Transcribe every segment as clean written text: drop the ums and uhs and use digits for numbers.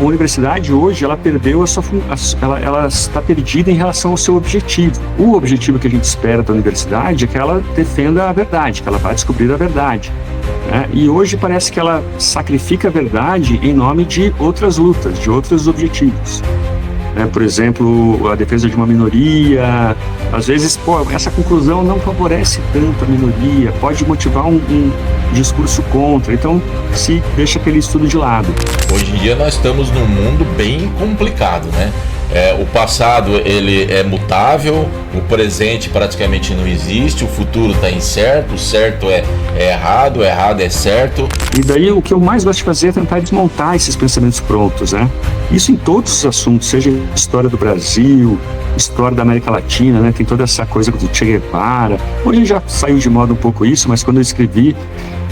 a universidade hoje, ela perdeu ela está perdida em relação ao seu objetivo. O objetivo que a gente espera da universidade é que ela defenda a verdade, que ela vá descobrir a verdade, né? E hoje parece que ela sacrifica a verdade em nome de outras lutas, de outros objetivos. Por exemplo, a defesa de uma minoria, às vezes, essa conclusão não favorece tanto a minoria, pode motivar um discurso contra, então se deixa aquele estudo de lado. Hoje em dia nós estamos num mundo bem complicado, né? O passado ele é mutável, o presente praticamente não existe, o futuro está incerto, o certo é errado, o errado é certo. E daí o que eu mais gosto de fazer é tentar desmontar esses pensamentos prontos, né? Isso em todos os assuntos, seja história do Brasil, história da América Latina, né? Tem toda essa coisa do Che Guevara. Hoje já saiu de moda um pouco isso, mas quando eu escrevi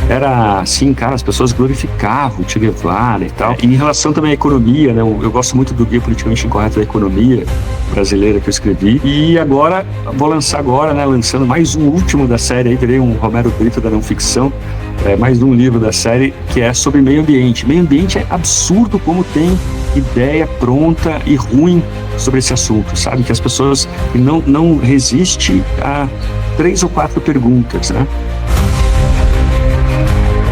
era assim, cara, as pessoas glorificavam o Che Guevara e tal. E em relação também à economia, né? Eu gosto muito do Guia Politicamente Incorreto da Economia Brasileira que eu escrevi. E agora, vou lançar agora, né? Lançando mais um último da série aí, virei um Romero Brito da não ficção. Mais um livro da série que é sobre meio ambiente. Meio ambiente é absurdo como tem ideia pronta e ruim sobre esse assunto, sabe? Que as pessoas não resistem a 3 ou 4 perguntas, né?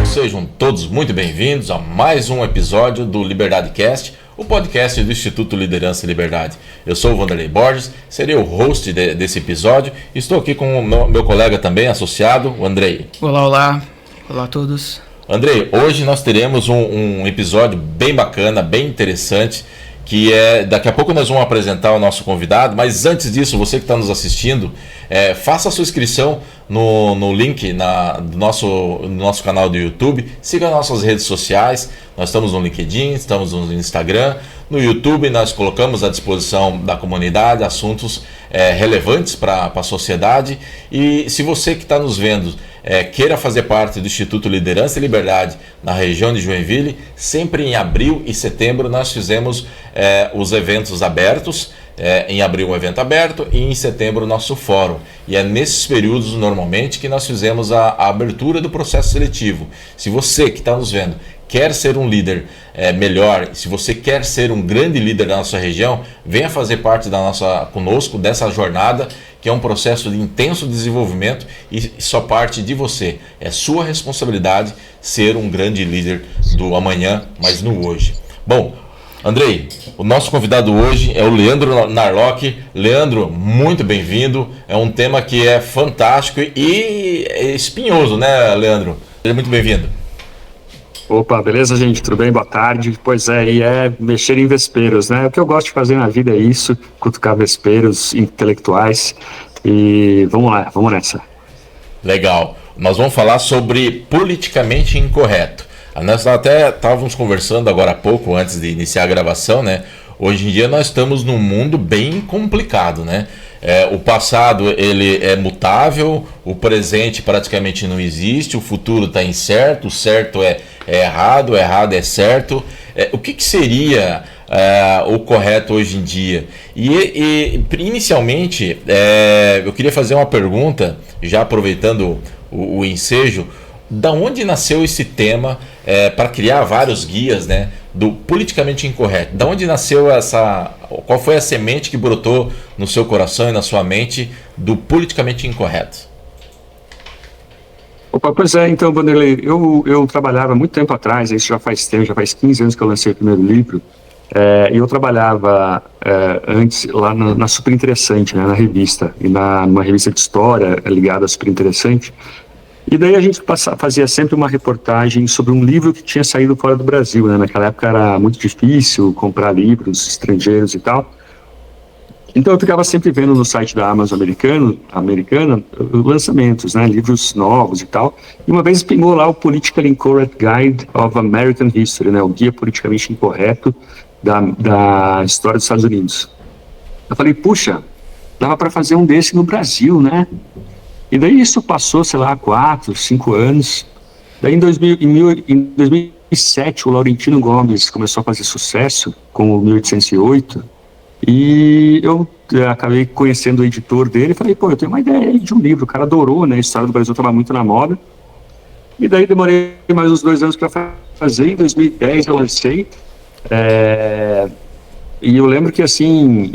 Sejam todos muito bem-vindos a mais um episódio do Liberdade Cast, o podcast do Instituto Liderança e Liberdade. Eu sou o Wanderley Borges, serei o host desse episódio e estou aqui com o meu colega também associado, o Andrei. Olá a todos. Andrei, hoje nós teremos um episódio bem bacana, bem interessante, que daqui a pouco nós vamos apresentar o nosso convidado, mas antes disso, você que está nos assistindo, faça a sua inscrição no link do nosso canal do YouTube, siga nossas redes sociais, nós estamos no LinkedIn, estamos no Instagram, no YouTube nós colocamos à disposição da comunidade assuntos relevantes para a sociedade, e se você que está nos vendo queira fazer parte do Instituto Liderança e Liberdade na região de Joinville, sempre em abril e setembro nós fizemos os eventos abertos. Em abril um evento aberto e em setembro o nosso fórum. E é nesses períodos normalmente que nós fizemos a abertura do processo seletivo. Se você que está nos vendo quer ser um líder melhor, se você quer ser um grande líder da nossa região, venha fazer parte conosco dessa jornada, que é um processo de intenso desenvolvimento e só parte de você. É sua responsabilidade ser um grande líder do amanhã, mas no hoje. Bom, Andrei, o nosso convidado hoje é o Leandro Narlock. Leandro, muito bem-vindo. É um tema que é fantástico e espinhoso, né, Leandro? Seja muito bem-vindo. Opa, beleza, gente? Tudo bem? Boa tarde. Pois e é mexer em vesperos, né? O que eu gosto de fazer na vida é isso, cutucar vesperos intelectuais. E vamos lá, vamos nessa. Legal. Nós vamos falar sobre politicamente incorreto. Nós até estávamos conversando agora há pouco, antes de iniciar a gravação, né? Hoje em dia nós estamos num mundo bem complicado, né? O passado ele é mutável, o presente praticamente não existe, o futuro está incerto, o certo é errado, o errado é certo. O que seria o correto hoje em dia? E inicialmente, eu queria fazer uma pergunta, já aproveitando o ensejo. Da onde nasceu esse tema para criar vários guias, né, do politicamente incorreto? Da onde nasceu qual foi a semente que brotou no seu coração e na sua mente do politicamente incorreto? Opa, pois então, Wanderley, eu trabalhava muito tempo atrás, isso já faz tempo, já faz 15 anos que eu lancei o primeiro livro, e eu trabalhava antes lá na Super Interessante, né, na revista, e numa revista de história ligada à Super Interessante. E daí a gente fazia sempre uma reportagem sobre um livro que tinha saído fora do Brasil, né? Naquela época era muito difícil comprar livros estrangeiros e tal. Então eu ficava sempre vendo no site da Amazon americana lançamentos, né? Livros novos e tal. E uma vez pingou lá o Politically Incorrect Guide of American History, né? O Guia Politicamente Incorreto da História dos Estados Unidos. Eu falei, puxa, dava para fazer um desse no Brasil, né? E daí isso passou, sei lá, 4, 5 anos. Daí em 2007 o Laurentino Gomes começou a fazer sucesso com o 1808. E eu acabei conhecendo o editor dele e falei, eu tenho uma ideia aí de um livro. O cara adorou, né? A história do Brasil estava muito na moda. E daí demorei mais uns 2 anos para fazer. Em 2010 eu lancei. E eu lembro que, assim,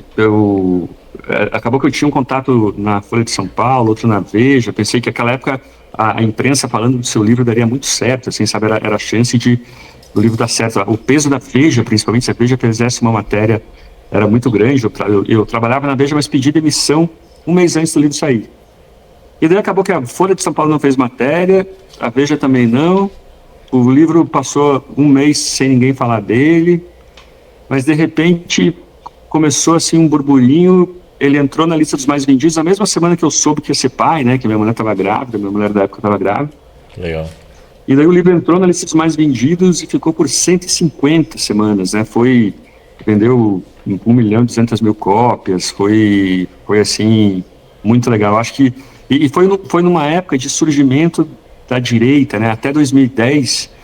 acabou que eu tinha um contato na Folha de São Paulo, outro na Veja. Pensei que naquela época a imprensa falando do seu livro daria muito certo, assim, sabe? Era a chance do livro dar certo. O peso da Veja, principalmente, se a Veja fizesse uma matéria, era muito grande. Eu trabalhava na Veja, mas pedi demissão um mês antes do livro sair. E daí acabou que a Folha de São Paulo não fez matéria, a Veja também não. O livro passou um mês sem ninguém falar dele. Mas, de repente, começou, assim, um burburinho. Ele entrou na lista dos mais vendidos na mesma semana que eu soube que ia ser pai, né? Que minha mulher estava grávida, minha mulher da época estava grávida. Legal. E daí o livro entrou na lista dos mais vendidos e ficou por 150 semanas, né? Vendeu 1.200.000 cópias. Foi assim, muito legal. Acho que... E foi numa época de surgimento da direita, né? Até 2010...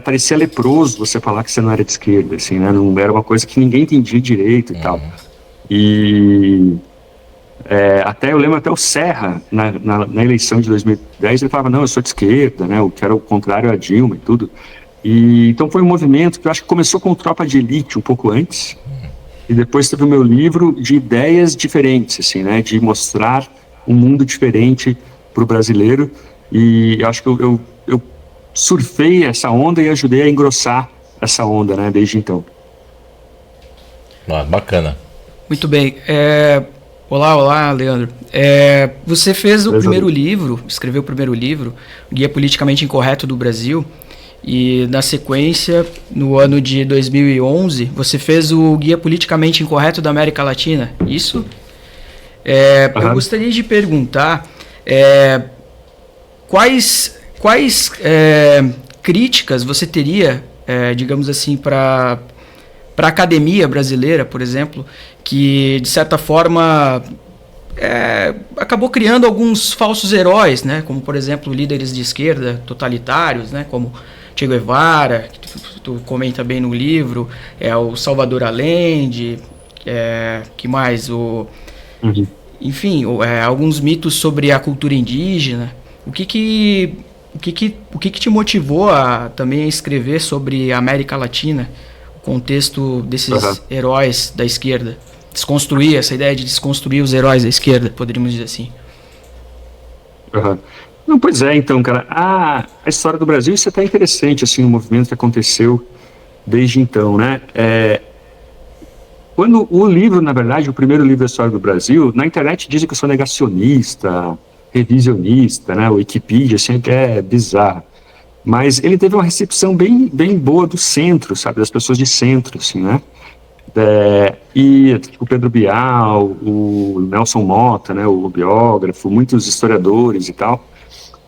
parecia leproso você falar que você não era de esquerda, assim, né? Não, era uma coisa que ninguém entendia direito e tal. E eu lembro até o Serra, na eleição de 2010, ele falava, não, eu sou de esquerda, né? Eu quero o contrário a Dilma e tudo. E então foi um movimento que eu acho que começou com Tropa de Elite um pouco antes, e depois teve o meu livro de ideias diferentes, assim, né? De mostrar um mundo diferente para o brasileiro. E eu acho que eu surfei essa onda e ajudei a engrossar essa onda, né, desde então. Bacana. Muito bem. Olá, Leandro. Você fez o primeiro livro, escreveu o primeiro livro, Guia Politicamente Incorreto do Brasil, e na sequência, no ano de 2011, você fez o Guia Politicamente Incorreto da América Latina, isso? Eu gostaria de perguntar quais críticas você teria, digamos assim, para a academia brasileira, por exemplo, que de certa forma acabou criando alguns falsos heróis, né? Como, por exemplo, líderes de esquerda totalitários, né? Como Che Guevara, que tu comenta bem no livro, o Salvador Allende, que mais? Enfim, alguns mitos sobre a cultura indígena. O que te motivou a também escrever sobre a América Latina, o contexto desses heróis da esquerda? Desconstruir essa ideia de desconstruir os heróis da esquerda, poderíamos dizer assim. Não, pois é, então, cara, a história do Brasil, isso é até interessante, assim, o movimento que aconteceu desde então, né? Quando o livro, na verdade, o primeiro livro da história do Brasil, na internet dizem que eu sou negacionista, revisionista, né? O Wikipedia sempre é bizarro. Mas ele teve uma recepção bem, bem boa do centro, sabe? Das pessoas de centro, assim, né? E o Pedro Bial, o Nelson Motta, né? O biógrafo, muitos historiadores e tal.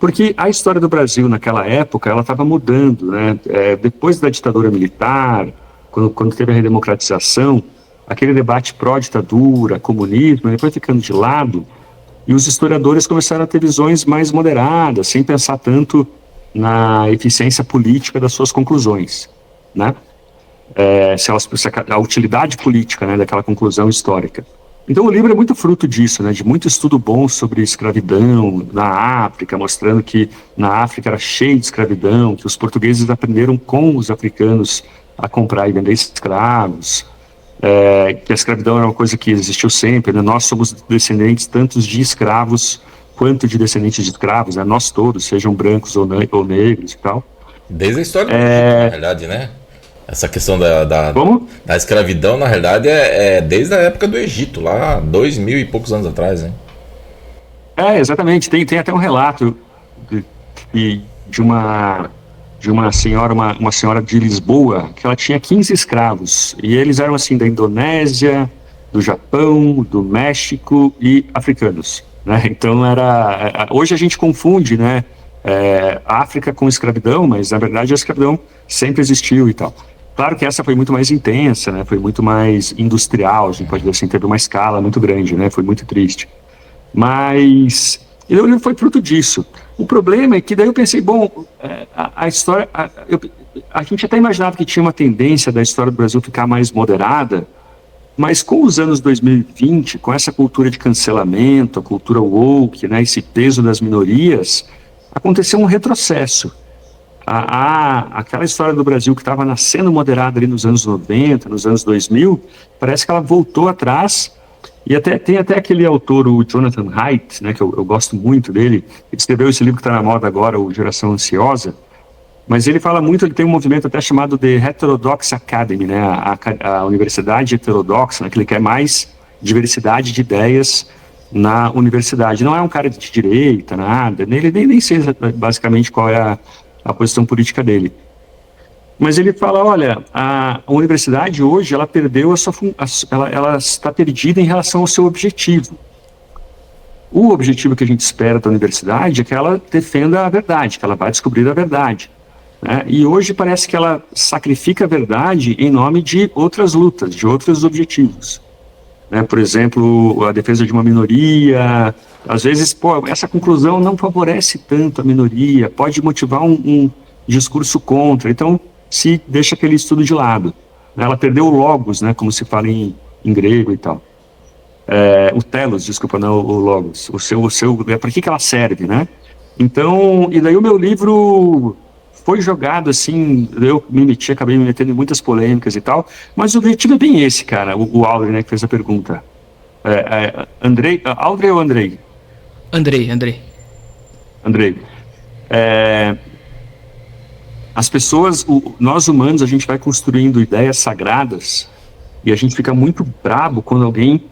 Porque a história do Brasil naquela época, ela estava mudando, né? Depois da ditadura militar, quando teve a redemocratização, aquele debate pró-ditadura, comunismo, ele foi ficando de lado. E os historiadores começaram a ter visões mais moderadas, sem pensar tanto na eficiência política das suas conclusões, né? A utilidade política, né, daquela conclusão histórica. Então o livro é muito fruto disso, né, de muito estudo bom sobre escravidão na África, mostrando que na África era cheio de escravidão, que os portugueses aprenderam com os africanos a comprar e vender escravos, que a escravidão era uma coisa que existiu sempre, né? Nós somos descendentes tanto de escravos quanto de descendentes de escravos, né? Nós todos, sejam brancos ou negros e tal. Desde a história do Egito, na verdade, né? Essa questão da escravidão, na realidade, desde a época do Egito, lá 2.000 e poucos anos atrás, né? Exatamente. Tem até um relato de uma senhora de Lisboa, que ela tinha 15 escravos, e eles eram assim da Indonésia, do Japão, do México e africanos, né? Então hoje a gente confunde, né, África com escravidão, mas na verdade a escravidão sempre existiu e tal. Claro que essa foi muito mais intensa, né? Foi muito mais industrial, a gente pode dizer assim, teve uma escala muito grande, né? Foi muito triste. Mas o livro foi fruto disso. O problema é que daí eu pensei, a história... A gente até imaginava que tinha uma tendência da história do Brasil ficar mais moderada, mas com os anos 2020, com essa cultura de cancelamento, a cultura woke, né, esse peso das minorias, aconteceu um retrocesso. Aquela história do Brasil que estava nascendo moderada ali nos anos 90, nos anos 2000, parece que ela voltou atrás. E tem até aquele autor, o Jonathan Haidt, né, que eu gosto muito dele. Ele escreveu esse livro que está na moda agora, o Geração Ansiosa. Mas ele fala muito, ele tem um movimento até chamado de Heterodox Academy, né, a universidade heterodoxa, né, que ele quer mais diversidade de ideias na universidade. Não é um cara de direita, nada, ele nem sei basicamente qual é a posição política dele. Mas ele fala, olha, a universidade hoje, ela perdeu ela está perdida em relação ao seu objetivo. O objetivo que a gente espera da universidade é que ela defenda a verdade, que ela vai descobrir a verdade, né? E hoje parece que ela sacrifica a verdade em nome de outras lutas, de outros objetivos, né? Por exemplo, a defesa de uma minoria. Às vezes, essa conclusão não favorece tanto a minoria, pode motivar um discurso contra, então se deixa aquele estudo de lado. Ela perdeu o logos, né, como se fala em grego e tal. O telos, desculpa, não o logos. Para que ela serve, né? Então, e daí o meu livro foi jogado assim, eu acabei me metendo em muitas polêmicas e tal, mas o objetivo é bem esse, cara, o Audrey, né, que fez a pergunta. Audrey ou Andrei? Andrei. As pessoas, nós humanos, a gente vai construindo ideias sagradas e a gente fica muito brabo quando alguém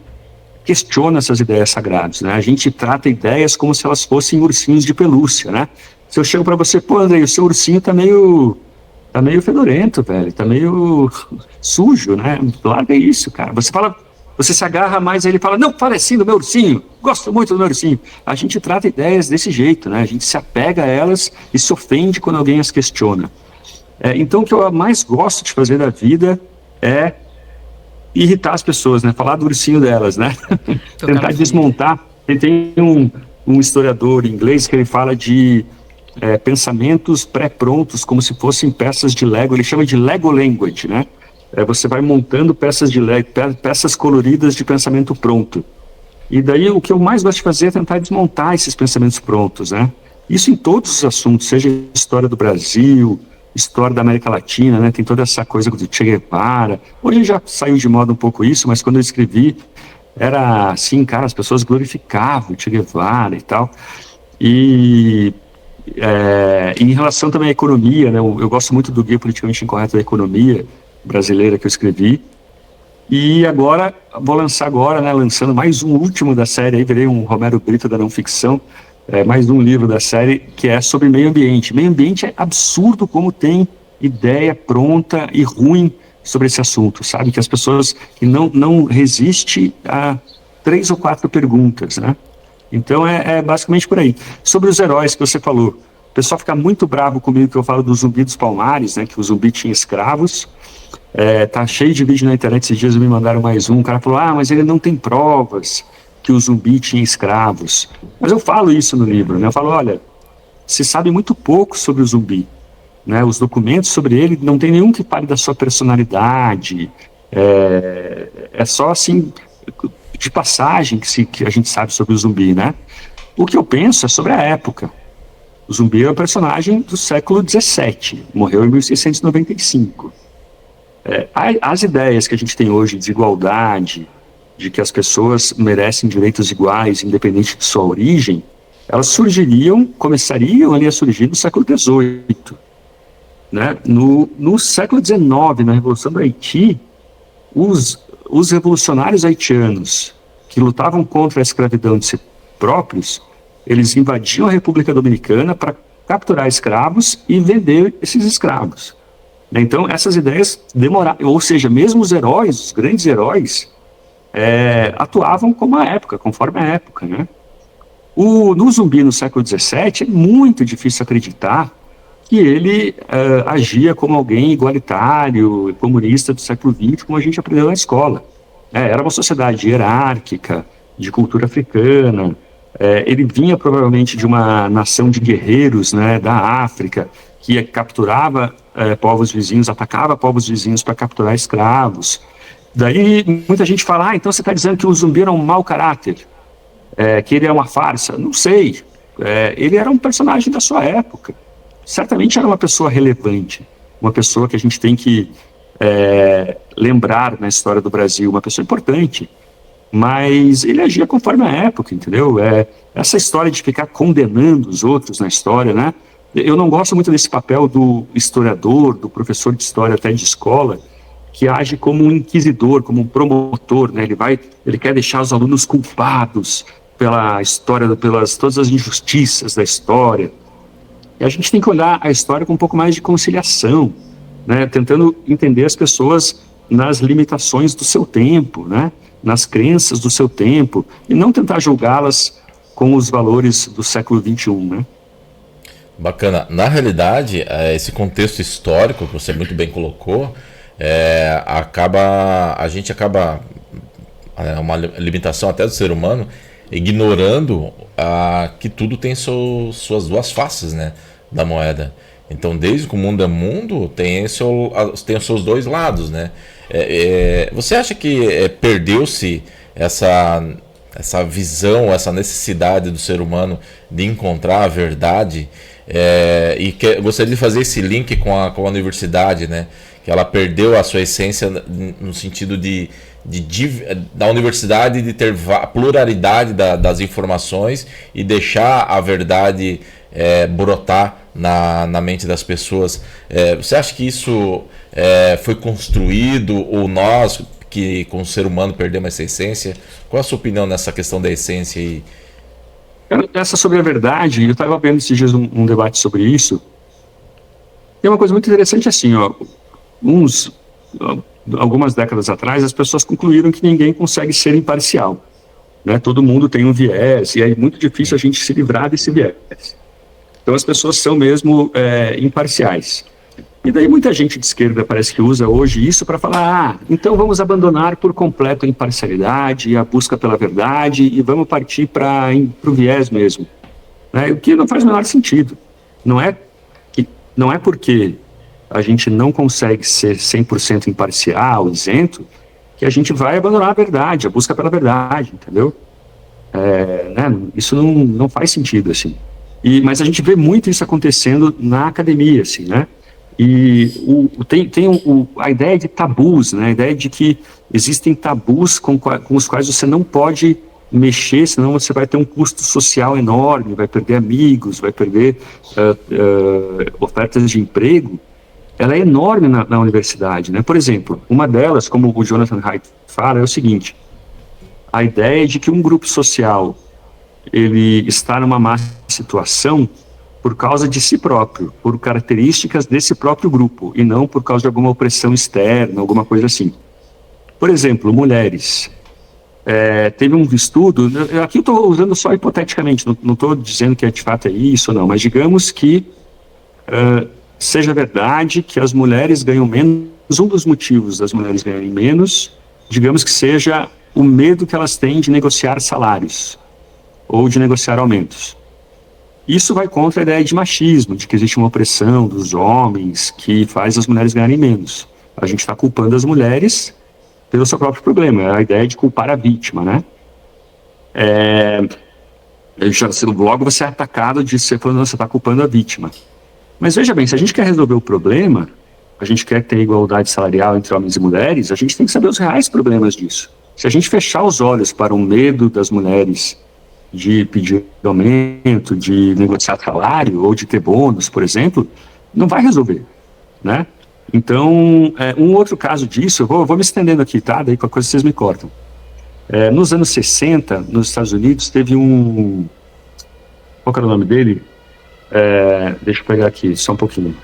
questiona essas ideias sagradas, né? A gente trata ideias como se elas fossem ursinhos de pelúcia, né? Se eu chego para você, Andrei, o seu ursinho tá meio fedorento, velho, tá meio sujo, né? Larga isso, cara. Você se agarra mais, aí ele fala, não, fale assim do meu ursinho, gosto muito do meu ursinho. A gente trata ideias desse jeito, né? A gente se apega a elas e se ofende quando alguém as questiona. Então, o que eu mais gosto de fazer da vida é irritar as pessoas, né? Falar do ursinho delas, né? Tentar desmontar. Tem um historiador inglês que ele fala de pensamentos pré-prontos, como se fossem peças de Lego. Ele chama de Lego Language, né? Você vai montando peças de Lego, peças coloridas de pensamento pronto. E daí o que eu mais gosto de fazer é tentar desmontar esses pensamentos prontos, né? Isso em todos os assuntos, seja história do Brasil, história da América Latina, né? Tem toda essa coisa do Che Guevara. Hoje já saiu de moda um pouco isso, mas quando eu escrevi, era assim, cara, as pessoas glorificavam o Che Guevara e tal. E em relação também à economia, né? Eu gosto muito do Guia Politicamente Incorreto da Economia brasileira que eu escrevi. E agora, vou lançar agora, né, lançando mais um último da série, aí virei um Romero Brito da não ficção, mais um livro da série que é sobre meio ambiente. Meio ambiente é absurdo como tem ideia pronta e ruim sobre esse assunto, sabe? Que as pessoas que não resistem a 3 ou 4 perguntas, né? Então é basicamente por aí. Sobre os heróis que você falou, o pessoal fica muito bravo comigo que eu falo do Zumbi dos Palmares, né? Que o Zumbi tinha escravos. Tá cheio de vídeo na internet, esses dias me mandaram mais um, o cara falou, mas ele não tem provas que o Zumbi tinha escravos. Mas eu falo isso no livro, né? Eu falo, olha, se sabe muito pouco sobre o Zumbi, né? Os documentos sobre ele não tem nenhum que fale da sua personalidade, é só assim, de passagem que a gente sabe sobre o Zumbi, né? O que eu penso é sobre a época. O Zumbi é um personagem do século XVII, morreu em 1695. As ideias que a gente tem hoje de igualdade, de que as pessoas merecem direitos iguais, independente de sua origem, elas começariam ali a surgir no século XVIII. Né? No século XIX, na Revolução do Haiti, os revolucionários haitianos que lutavam contra a escravidão de si próprios, eles invadiam a República Dominicana para capturar escravos e vender esses escravos. Então, essas ideias demoraram, ou seja, mesmo os heróis, os grandes heróis, atuavam conforme a época, né? No Zumbi, no século XVII, é muito difícil acreditar que ele agia como alguém igualitário, comunista do século XX, como a gente aprendeu na escola. Era uma sociedade hierárquica, de cultura africana. Ele vinha provavelmente de uma nação de guerreiros, né, da África, que capturava povos vizinhos, atacava povos vizinhos para capturar escravos. Daí muita gente fala, então você está dizendo que o Zumbi era um mau caráter, que ele é uma farsa. Não sei, ele era um personagem da sua época. certamente era uma pessoa relevante, uma pessoa que a gente tem que lembrar na história do Brasil, uma pessoa importante, mas ele agia conforme a época, entendeu? Essa história de ficar condenando os outros na história, né? Eu não gosto muito desse papel do historiador, do professor de história até de escola, que age como um inquisidor, como um promotor, né? Ele quer deixar os alunos culpados pela história, pelas todas as injustiças da história. E a gente tem que olhar a história com um pouco mais de conciliação, né? Tentando entender as pessoas nas limitações do seu tempo, né? Nas crenças do seu tempo, e não tentar julgá-las com os valores do século XXI, né? Bacana. Na realidade, esse contexto histórico que você muito bem colocou, a gente acaba, uma limitação até do ser humano, ignorando que tudo tem suas duas faces, né, da moeda. Então, desde que o mundo é mundo, tem os seus dois lados, né? Você acha que perdeu-se essa visão, essa necessidade do ser humano de encontrar a verdade? Gostaria de fazer esse link com a universidade, né? Que ela perdeu a sua essência no sentido da universidade de ter pluralidade das informações e deixar a verdade brotar na mente das pessoas. Você acha que isso foi construído, ou nós, que com o ser humano perdemos essa essência? Qual é a sua opinião nessa questão da essência aí? Essa sobre a verdade, eu estava vendo esses dias um debate sobre isso. Tem uma coisa muito interessante assim, ó, algumas décadas atrás, as pessoas concluíram que ninguém consegue ser imparcial, né? Todo mundo tem um viés e é muito difícil a gente se livrar desse viés. Então as pessoas são mesmo imparciais. E daí muita gente de esquerda parece que usa hoje isso para falar, então vamos abandonar por completo a imparcialidade e a busca pela verdade e vamos partir para o viés mesmo, né? O que não faz o menor sentido. Não é porque a gente não consegue ser 100% imparcial, isento, que a gente vai abandonar a verdade, a busca pela verdade, entendeu? Né? Isso não faz sentido, assim. Mas a gente vê muito isso acontecendo na academia, assim, né? E tem a ideia de tabus, né? A ideia de que existem tabus com os quais você não pode mexer, senão você vai ter um custo social enorme, vai perder amigos, vai perder ofertas de emprego. Ela é enorme na universidade, né? Por exemplo, uma delas, como o Jonathan Haidt fala, é o seguinte: a ideia de que um grupo social ele está numa má situação por causa de si próprio, por características desse próprio grupo, e não por causa de alguma opressão externa, alguma coisa assim. Por exemplo, mulheres. Teve um estudo, aqui eu estou usando só hipoteticamente, não estou dizendo que de fato é isso, não, mas digamos que seja verdade que as mulheres ganham menos, um dos motivos das mulheres ganharem menos, digamos que seja o medo que elas têm de negociar salários ou de negociar aumentos. Isso vai contra a ideia de machismo, de que existe uma opressão dos homens que faz as mulheres ganharem menos. A gente está culpando as mulheres pelo seu próprio problema, é a ideia de culpar a vítima, né? Logo você é atacado de você falando, você está culpando a vítima. Mas veja bem, se a gente quer resolver o problema, a gente quer ter igualdade salarial entre homens e mulheres, a gente tem que saber os reais problemas disso. Se a gente fechar os olhos para o medo das mulheres de pedir aumento, de negociar salário ou de ter bônus, por exemplo, não vai resolver, né? Então, um outro caso disso, eu vou me estendendo aqui, tá? Daí qualquer coisa vocês me cortam. Nos anos 60, nos Estados Unidos, teve qual que era o nome dele? Deixa eu pegar aqui, só um pouquinho.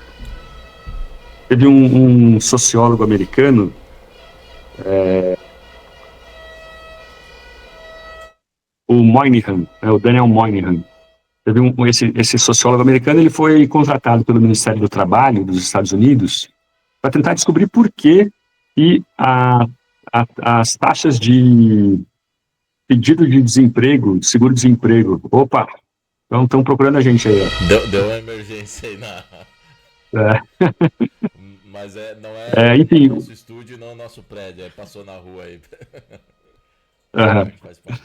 Teve um sociólogo americano, o Moynihan, o Daniel Moynihan. Teve esse sociólogo americano, ele foi contratado pelo Ministério do Trabalho dos Estados Unidos para tentar descobrir por que as taxas de pedido de desemprego, de seguro-desemprego, estão procurando a gente aí. Deu uma emergência aí na... Mas não enfim, o nosso estúdio, não o nosso prédio, passou na rua aí. Faz parte.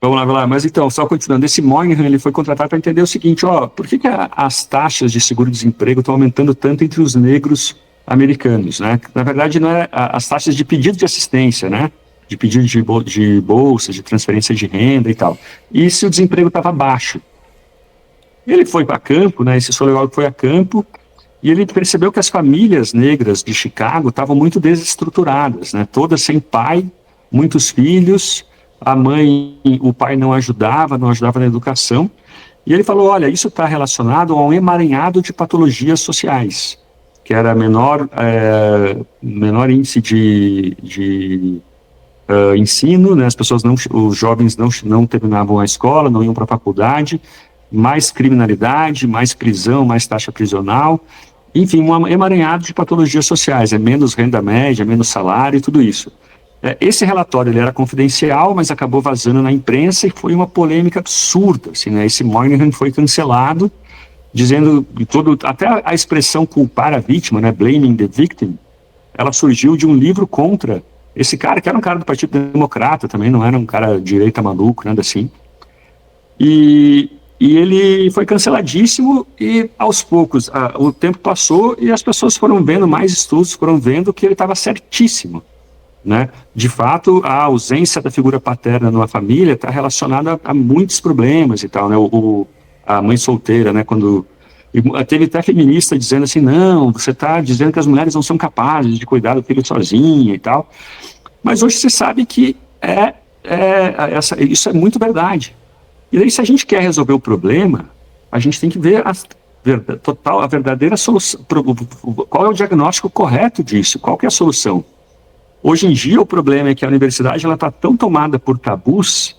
Vamos lá. Mas então, só continuando, esse Moynihan, ele foi contratado para entender o seguinte, por que as taxas de seguro-desemprego estão aumentando tanto entre os negros americanos, né? Na verdade, não é as taxas de pedido de assistência, né? De pedido de bolsa, de transferência de renda e tal. E se o desemprego estava baixo. Ele foi para campo, né? Esse sociólogo foi a campo, e ele percebeu que as famílias negras de Chicago estavam muito desestruturadas, né? Todas sem pai, muitos filhos, o pai não ajudava na educação. E ele falou, olha, isso está relacionado a um emaranhado de patologias sociais, que era menor índice de ensino, né? Os jovens não terminavam a escola, não iam para a faculdade, mais criminalidade, mais prisão, mais taxa prisional, enfim, um emaranhado de patologias sociais, menos renda média, menos salário e tudo isso. Esse relatório ele era confidencial, mas acabou vazando na imprensa e foi uma polêmica absurda. Assim, né? Esse Moynihan foi cancelado, dizendo até a expressão culpar a vítima, né? Blaming the victim, ela surgiu de um livro contra esse cara, que era um cara do Partido Democrata também, não era um cara de direita maluco, nada assim. E ele foi canceladíssimo e, aos poucos, o tempo passou e as pessoas foram vendo, mais estudos foram vendo que ele estava certíssimo, né? De fato, a ausência da figura paterna numa família está relacionada a muitos problemas e tal, né? A mãe solteira, né? Teve até feminista dizendo assim, não, você está dizendo que as mulheres não são capazes de cuidar do filho sozinha e tal. Mas hoje você sabe que isso é muito verdade. E aí, se a gente quer resolver o problema, a gente tem que ver a verdadeira solução. Qual é o diagnóstico correto disso? Qual que é a solução? Hoje em dia, o problema é que a universidade está tão tomada por tabus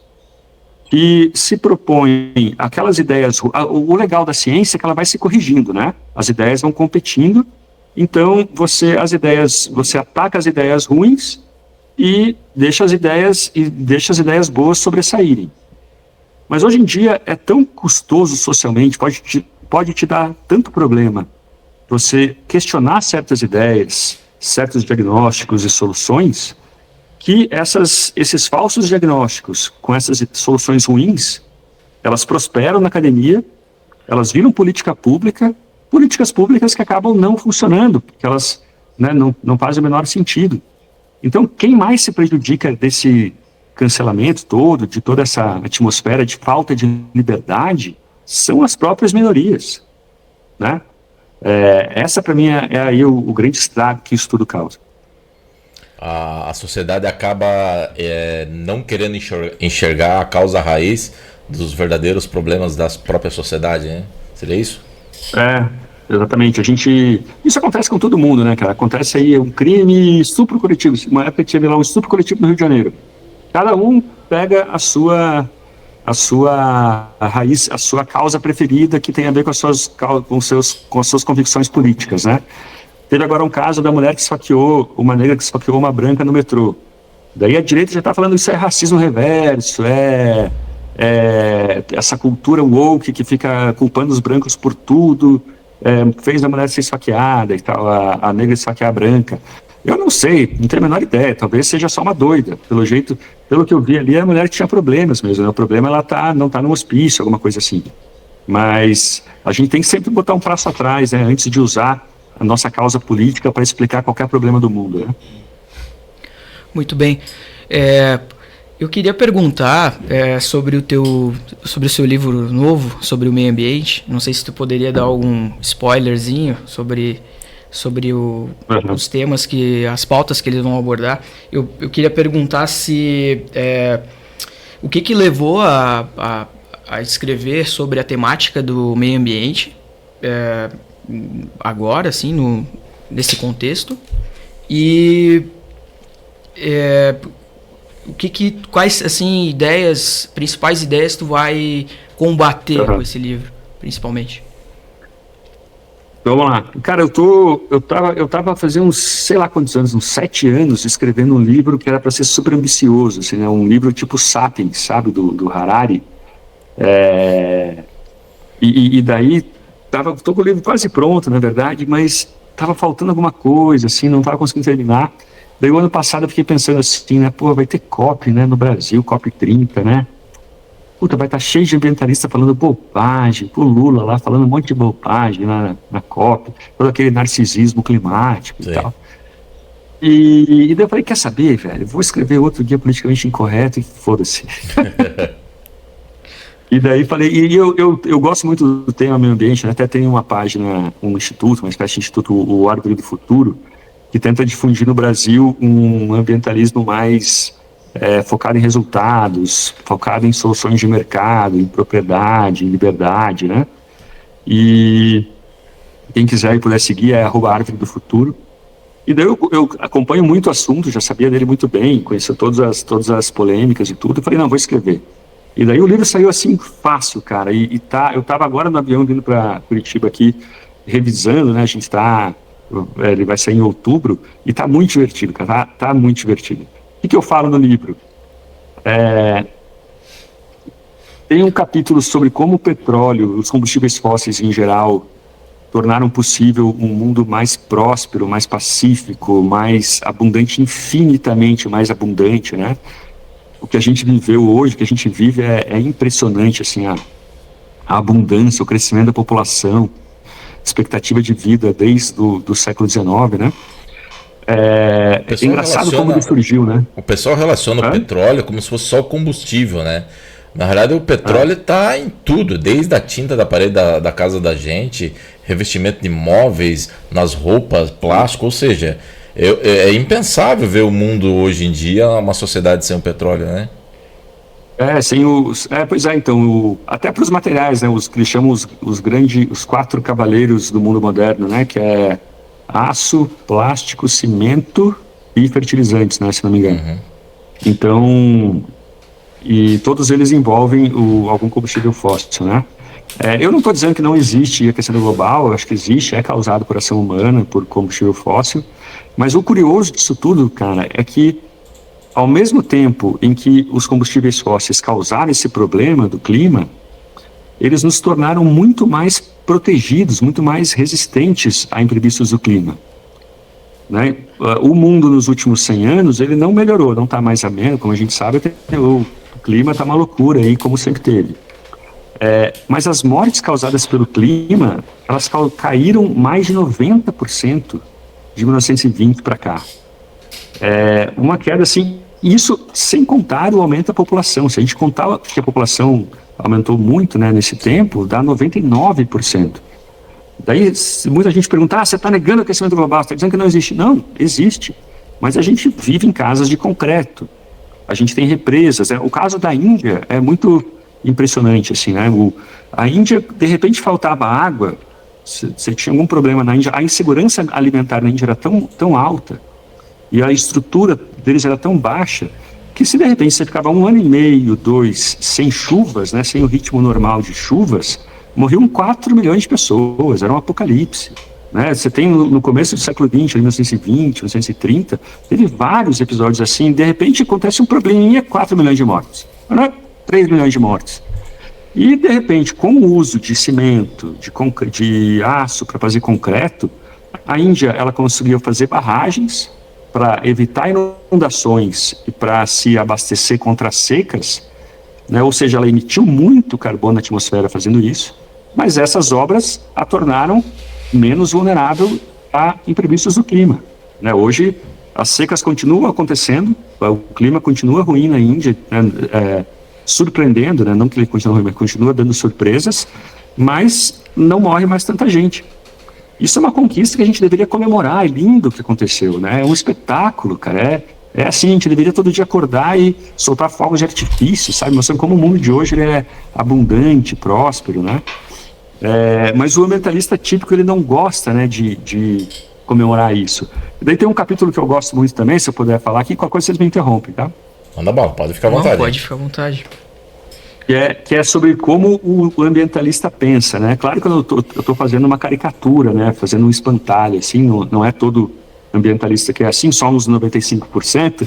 que se propõem aquelas ideias. O legal da ciência é que ela vai se corrigindo, né? As ideias vão competindo, então você ataca as ideias ruins e deixa as ideias boas sobressaírem. Mas hoje em dia é tão custoso socialmente, pode te dar tanto problema você questionar certas ideias, certos diagnósticos e soluções, que esses falsos diagnósticos com essas soluções ruins, elas prosperam na academia, elas viram políticas públicas que acabam não funcionando, porque elas, né, não fazem o menor sentido. Então, quem mais se prejudica desse cancelamento todo, de toda essa atmosfera de falta de liberdade, são as próprias minorias, né? Essa, para mim, é aí o grande estrago que isso tudo causa. A sociedade acaba não querendo enxergar a causa raiz dos verdadeiros problemas da própria sociedade, né? Seria isso? Exatamente. Isso acontece com todo mundo, né, cara? Acontece aí um crime, estupro coletivo. Uma época teve lá um estupro coletivo no Rio de Janeiro. Cada um pega a sua raiz, a sua causa preferida, que tem a ver com as suas convicções políticas, né? Teve agora um caso da mulher que esfaqueou, uma negra que esfaqueou uma branca no metrô. Daí a direita já está falando isso é racismo reverso, essa cultura woke que fica culpando os brancos por tudo, fez a mulher ser esfaqueada e tal, a negra esfaquear a branca. Eu não sei, não tenho a menor ideia, talvez seja só uma doida. Pelo que eu vi ali, a mulher tinha problemas mesmo, né? O problema não está no hospício, alguma coisa assim. Mas a gente tem que sempre botar um passo atrás, né, antes de usar a nossa causa política para explicar qualquer problema do mundo, né? Muito bem. Eu queria perguntar sobre o seu livro novo, sobre o meio ambiente. Não sei se tu poderia dar algum spoilerzinho sobre os temas, as pautas que eles vão abordar. Eu queria perguntar o que levou a escrever sobre a temática do meio ambiente agora, assim, nesse contexto, e quais, assim, principais ideias tu vai combater com esse livro, principalmente? Vamos lá. Cara, eu tava fazendo uns, sei lá quantos anos, uns 7 anos, escrevendo um livro que era para ser super ambicioso, assim, né? Um livro tipo Sapiens, sabe, do Harari. E daí, tô com o livro quase pronto, na verdade, mas tava faltando alguma coisa, assim, não tava conseguindo terminar. Daí, o ano passado, eu fiquei pensando assim, né, vai ter COP, né, no Brasil, COP 30, né? puta, vai estar cheio de ambientalista falando bobagem, o Lula lá falando um monte de bobagem na COP, todo aquele narcisismo climático e tal. E daí eu falei, quer saber, velho, vou escrever outro guia politicamente incorreto e foda-se. E daí falei, eu gosto muito do tema meio ambiente, né? Até tem uma página, um instituto, uma espécie de instituto, o Árvore do Futuro, que tenta difundir no Brasil um ambientalismo mais focado em resultados, focado em soluções de mercado, em propriedade, em liberdade, né? E quem quiser e puder seguir é @Árvore do Futuro. E daí eu acompanho muito o assunto, já sabia dele muito bem, conhecia todas as polêmicas e tudo, e falei, não, vou escrever. E daí o livro saiu assim, fácil, cara, eu estava agora no avião vindo para Curitiba aqui, revisando, né, ele vai sair em outubro, e tá muito divertido, cara, tá muito divertido. O que eu falo no livro? Tem um capítulo sobre como o petróleo, os combustíveis fósseis em geral, tornaram possível um mundo mais próspero, mais pacífico, mais abundante, infinitamente mais abundante, né? O que a gente viveu hoje, o que a gente vive é impressionante, assim, a abundância, o crescimento da população, expectativa de vida desde do século XIX, né? É engraçado como ele surgiu, né? O pessoal relaciona o petróleo como se fosse só o combustível, né? Na verdade, o petróleo está em tudo, desde a tinta da parede da casa da gente, revestimento de móveis, nas roupas, plástico, ou seja, é impensável ver o mundo hoje em dia uma sociedade sem o petróleo, né? Pois é, então, até para os materiais, né? Os que eles chamam os 4 cavaleiros do mundo moderno, né? Que é aço, plástico, cimento e fertilizantes, né? Se não me engano. Uhum. Então, e todos eles envolvem algum combustível fóssil, né? Eu não estou dizendo que não existe aquecimento global, eu acho que existe, é causado por ação humana, por combustível fóssil, mas o curioso disso tudo, cara, é que ao mesmo tempo em que os combustíveis fósseis causaram esse problema do clima, eles nos tornaram muito mais protegidos, muito mais resistentes a imprevistos do clima, né? O mundo nos últimos 100 anos, ele não melhorou, não está mais ameno, como a gente sabe, o clima está uma loucura aí, como sempre teve. Mas as mortes causadas pelo clima, elas caíram mais de 90% de 1920 para cá. Uma queda assim, isso sem contar o aumento da população. Se a gente contar que a população aumentou muito, né, nesse tempo, dá 99%. Daí muita gente pergunta, você está negando o aquecimento global, você está dizendo que não existe. Não, existe. Mas a gente vive em casas de concreto. A gente tem represas. O caso da Índia é muito impressionante, assim, né? A Índia, de repente, faltava água, você tinha algum problema na Índia, a insegurança alimentar na Índia era tão alta e a estrutura deles era tão baixa que se de repente você ficava 1 ano e meio, 2, sem chuvas, né, sem o ritmo normal de chuvas, morriam 4 milhões de pessoas, era um apocalipse. Né? Você tem no começo do século XX, 1920, 1930, teve vários episódios assim, de repente acontece um probleminha, 4 milhões de mortes. Não é 3 milhões de mortes. E, de repente, com o uso de cimento, de aço para fazer concreto, a Índia ela conseguiu fazer barragens para evitar inundações e para se abastecer contra as secas, né? Ou seja, ela emitiu muito carbono na atmosfera fazendo isso, mas essas obras a tornaram menos vulnerável a imprevistos do clima. Né? Hoje, as secas continuam acontecendo, o clima continua ruim na Índia, né? Surpreendendo, né? Não que ele continue ruim, mas continua dando surpresas, mas não morre mais tanta gente. Isso é uma conquista que a gente deveria comemorar, é lindo o que aconteceu, né? É um espetáculo, cara, é assim, a gente deveria todo dia acordar e soltar fogos de artifício, sabe? Mostrando como o mundo de hoje ele é abundante, próspero, né? Mas o ambientalista típico, ele não gosta, né, de comemorar isso. E daí tem um capítulo que eu gosto muito também, se eu puder falar aqui, qualquer coisa vocês me interrompem, tá? Manda bala, pode ficar à vontade. Não, pode ficar à vontade. Que é sobre como o ambientalista pensa, né? Claro que eu tô fazendo uma caricatura, né? Fazendo um espantalho, assim, não é todo ambientalista que é assim, só uns 95%.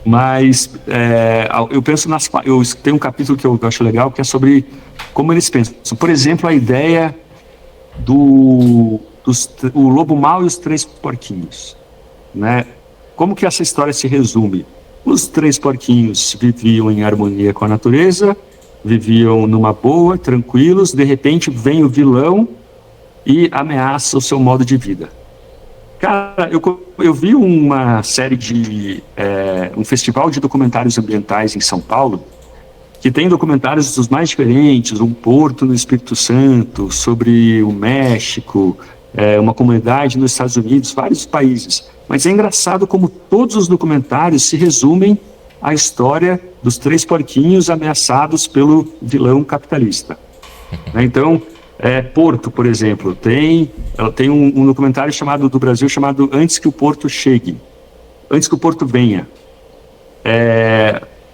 Mas eu penso eu tenho um capítulo que eu acho legal, que é sobre como eles pensam. Por exemplo, a ideia o lobo mau e os 3 porquinhos, né? Como que essa história se resume? Os 3 porquinhos viviam em harmonia com a natureza, viviam numa boa, tranquilos. De repente vem o vilão e ameaça o seu modo de vida. Cara, eu vi uma série um festival de documentários ambientais em São Paulo, que tem documentários dos mais diferentes, um porto no Espírito Santo, sobre o México, uma comunidade nos Estados Unidos, vários países. Mas é engraçado como todos os documentários se resumem à história dos 3 porquinhos ameaçados pelo vilão capitalista. Então, Porto, por exemplo, tem um documentário do Brasil chamado Antes que o Porto Chegue, Antes que o Porto Venha.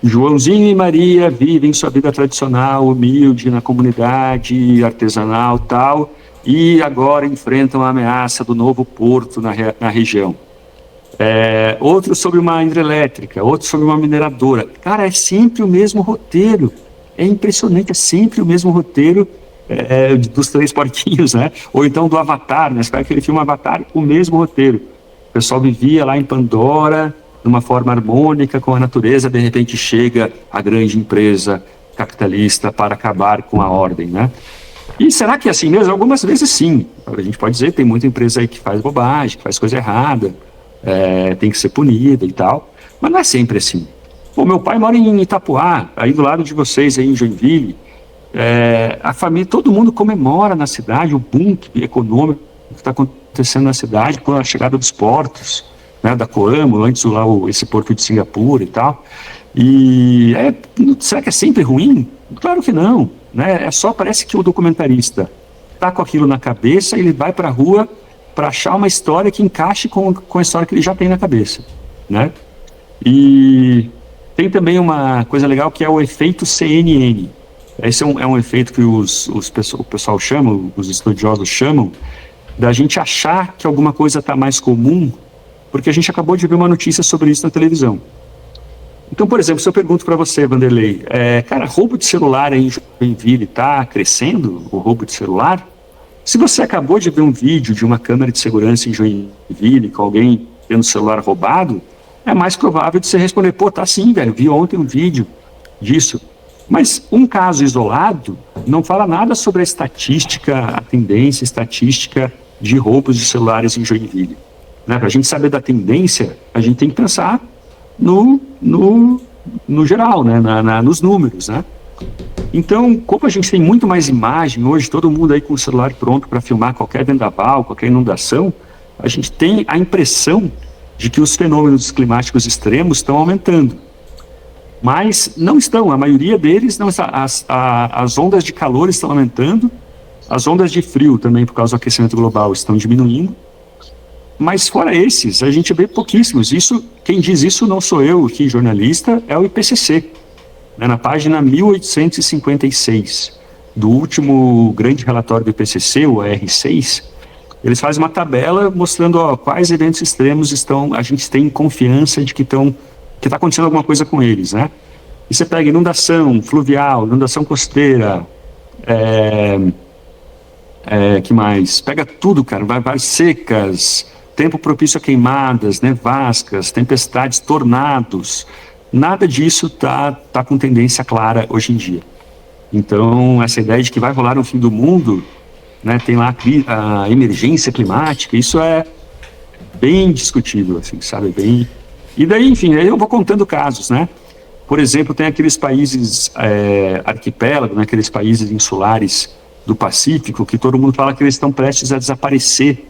Joãozinho e Maria vivem sua vida tradicional, humilde, na comunidade artesanal e tal, e agora enfrentam a ameaça do novo porto na região. Outro sobre uma hidrelétrica, outro sobre uma mineradora. Cara, é sempre o mesmo roteiro. É impressionante, é sempre o mesmo roteiro dos 3 porquinhos, né? Ou então do Avatar, né? Você pega aquele filme Avatar, o mesmo roteiro. O pessoal vivia lá em Pandora, numa forma harmônica com a natureza, de repente chega a grande empresa capitalista para acabar com a ordem, né? E será que é assim mesmo? Algumas vezes sim. A gente pode dizer que tem muita empresa aí que faz bobagem, que faz coisa errada, tem que ser punida e tal, mas não é sempre assim. Pô, meu pai mora em Itapuá, aí do lado de vocês, aí em Joinville. A família, todo mundo comemora na cidade o boom econômico que está acontecendo na cidade com a chegada dos portos, né, da Coamo, antes lá esse porto de Singapura e tal. E será que é sempre ruim? Claro que não, né? Parece que o documentarista está com aquilo na cabeça e ele vai para a rua para achar uma história que encaixe com a história que ele já tem na cabeça, né? E tem também uma coisa legal que é o efeito CNN. Esse é um efeito que o pessoal chama, os estudiosos chamam, da gente achar que alguma coisa está mais comum porque a gente acabou de ver uma notícia sobre isso na televisão. Então, por exemplo, se eu pergunto para você, Vanderlei, cara, roubo de celular em Joinville está crescendo, o roubo de celular? Se você acabou de ver um vídeo de uma câmera de segurança em Joinville com alguém tendo o celular roubado, é mais provável de você responder, pô, tá sim, velho, vi ontem um vídeo disso. Mas um caso isolado não fala nada sobre a estatística, a tendência estatística de roubos de celulares em Joinville. Né? Para a gente saber da tendência, a gente tem que pensar no geral, né? Nos números, né? Então, como a gente tem muito mais imagem hoje, todo mundo aí com o celular pronto para filmar qualquer vendaval, qualquer inundação, a gente tem a impressão de que os fenômenos climáticos extremos estão aumentando. Mas não estão, a maioria deles não está. As ondas de calor estão aumentando, as ondas de frio também, por causa do aquecimento global, estão diminuindo. Mas fora esses, a gente vê pouquíssimos. Quem diz isso não sou eu, que jornalista, é o IPCC. Na página 1856 do último grande relatório do IPCC, o R6, eles fazem uma tabela mostrando quais eventos extremos a gente tem confiança de que está acontecendo alguma coisa com eles, né? E você pega inundação fluvial, inundação costeira, que mais? Pega tudo, cara, vai secas, tempo propício a queimadas, nevascas, tempestades, tornados. Nada disso tá com tendência clara hoje em dia. Então, essa ideia de que vai rolar um fim do mundo, né, tem lá a emergência climática, isso é bem discutível, assim, sabe? Bem... E daí, enfim, aí eu vou contando casos, né? Por exemplo, tem aqueles países arquipélagos, né, aqueles países insulares do Pacífico, que todo mundo fala que eles estão prestes a desaparecer.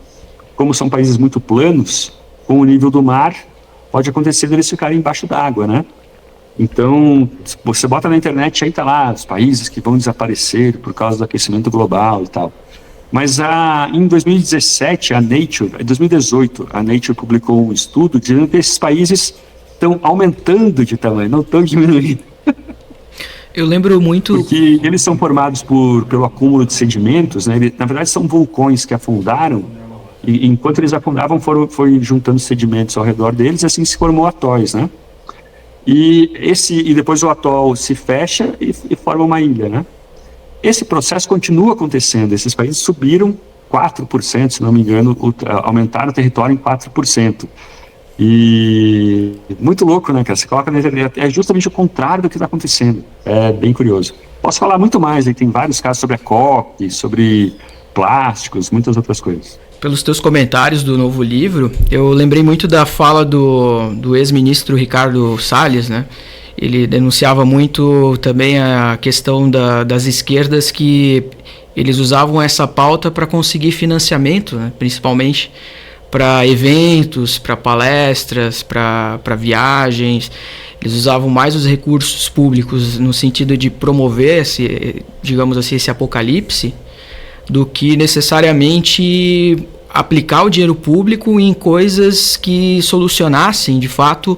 Como são países muito planos, com o nível do mar, pode acontecer deles ficarem embaixo d'água, né? Então, você bota na internet, aí tá lá, os países que vão desaparecer por causa do aquecimento global e tal. Mas em 2017, 2018, a Nature publicou um estudo dizendo que esses países estão aumentando de tamanho, não estão diminuindo. Eu lembro muito... Porque eles são formados pelo acúmulo de sedimentos, né? Na verdade, são vulcões que afundaram, e enquanto eles afundavam, foi juntando sedimentos ao redor deles, e assim se formou atóis, né? E depois o atol se fecha e forma uma ilha, né? Esse processo continua acontecendo. Esses países subiram 4%, se não me engano, aumentaram o território em 4%. E muito louco, né, cara? Você coloca na internet, é justamente o contrário do que está acontecendo. É bem curioso. Posso falar muito mais, tem vários casos sobre a COP, sobre plásticos, muitas outras coisas. Pelos teus comentários do novo livro, eu lembrei muito da fala do ex-ministro Ricardo Salles, né? Ele denunciava muito também a questão das esquerdas, que eles usavam essa pauta para conseguir financiamento, né? Principalmente para eventos, para palestras, para viagens. Eles usavam mais os recursos públicos no sentido de promover digamos assim, esse apocalipse, do que necessariamente aplicar o dinheiro público em coisas que solucionassem, de fato,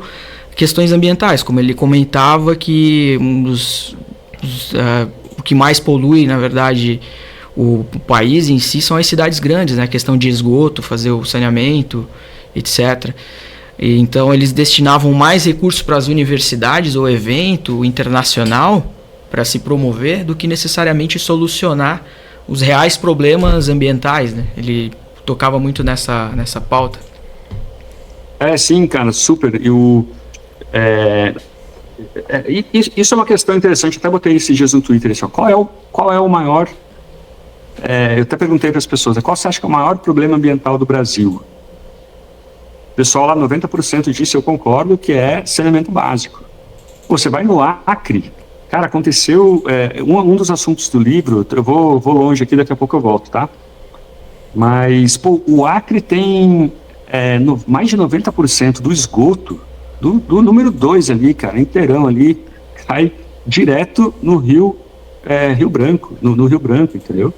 questões ambientais. Como ele comentava, que o que mais polui, na verdade, o país em si são as cidades grandes, né? A questão de esgoto, fazer o saneamento, etc. E, então eles destinavam mais recursos para as universidades ou evento internacional para se promover do que necessariamente solucionar os reais problemas ambientais, né? Ele tocava muito nessa pauta. Sim, cara, super. Isso é uma questão interessante. Até botei esses dias no Twitter assim, qual é o maior... eu até perguntei para as pessoas, qual você acha que é o maior problema ambiental do Brasil? O pessoal lá, 90% disse, eu concordo, que é saneamento básico. Você vai no Acre, cara, aconteceu... um dos assuntos do livro, eu vou longe aqui, daqui a pouco eu volto, tá? Mas, o Acre tem mais de 90% do esgoto, do número 2 ali, cara, inteirão ali, cai direto no Rio Branco, no Rio Branco, entendeu?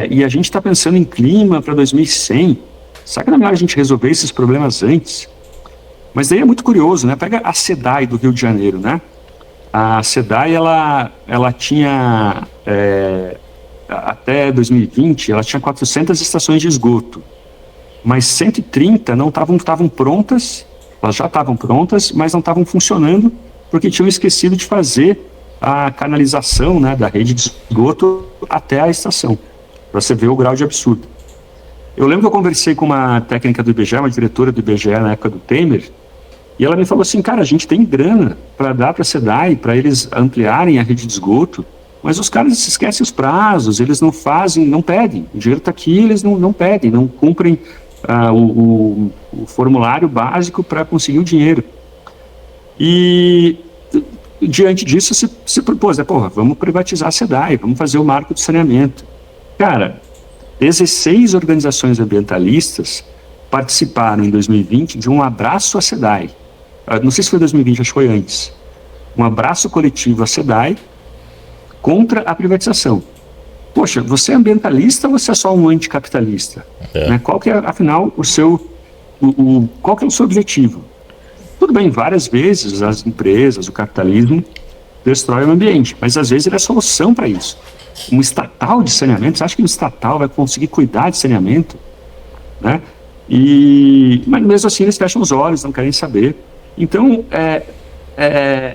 E a gente está pensando em clima para 2100. Será que não é melhor a gente resolver esses problemas antes? Mas daí é muito curioso, né? Pega a SEDAI do Rio de Janeiro, né? A SEDAI, ela tinha, até 2020, ela tinha 400 estações de esgoto. Mas 130 não estavam prontas, elas já estavam prontas, mas não estavam funcionando, porque tinham esquecido de fazer a canalização, né, da rede de esgoto até a estação, para você ver o grau de absurdo. Eu lembro que eu conversei com uma técnica do IBGE, uma diretora do IBGE na época do Temer, e ela me falou assim, cara, a gente tem grana para dar para a SEDAI, para eles ampliarem a rede de esgoto, mas os caras se esquecem os prazos, eles não fazem, não pedem, o dinheiro está aqui, eles não pedem, não cumprem o formulário básico para conseguir o dinheiro. E diante disso se propôs, vamos privatizar a SEDAI, vamos fazer o marco de saneamento. Cara, 16 organizações ambientalistas participaram em 2020 de um abraço à SEDAI. Não sei se foi 2020, acho que foi antes. Um abraço coletivo à SEDAI contra a privatização. Poxa, você é ambientalista ou você é só um anticapitalista? Né? Qual que é, afinal, qual que é o seu objetivo? Tudo bem, várias vezes as empresas, o capitalismo destrói o ambiente, mas às vezes ele é a solução para isso. Um estatal de saneamento, você acha que um estatal vai conseguir cuidar de saneamento? Né? Mas mesmo assim eles fecham os olhos, não querem saber. Então,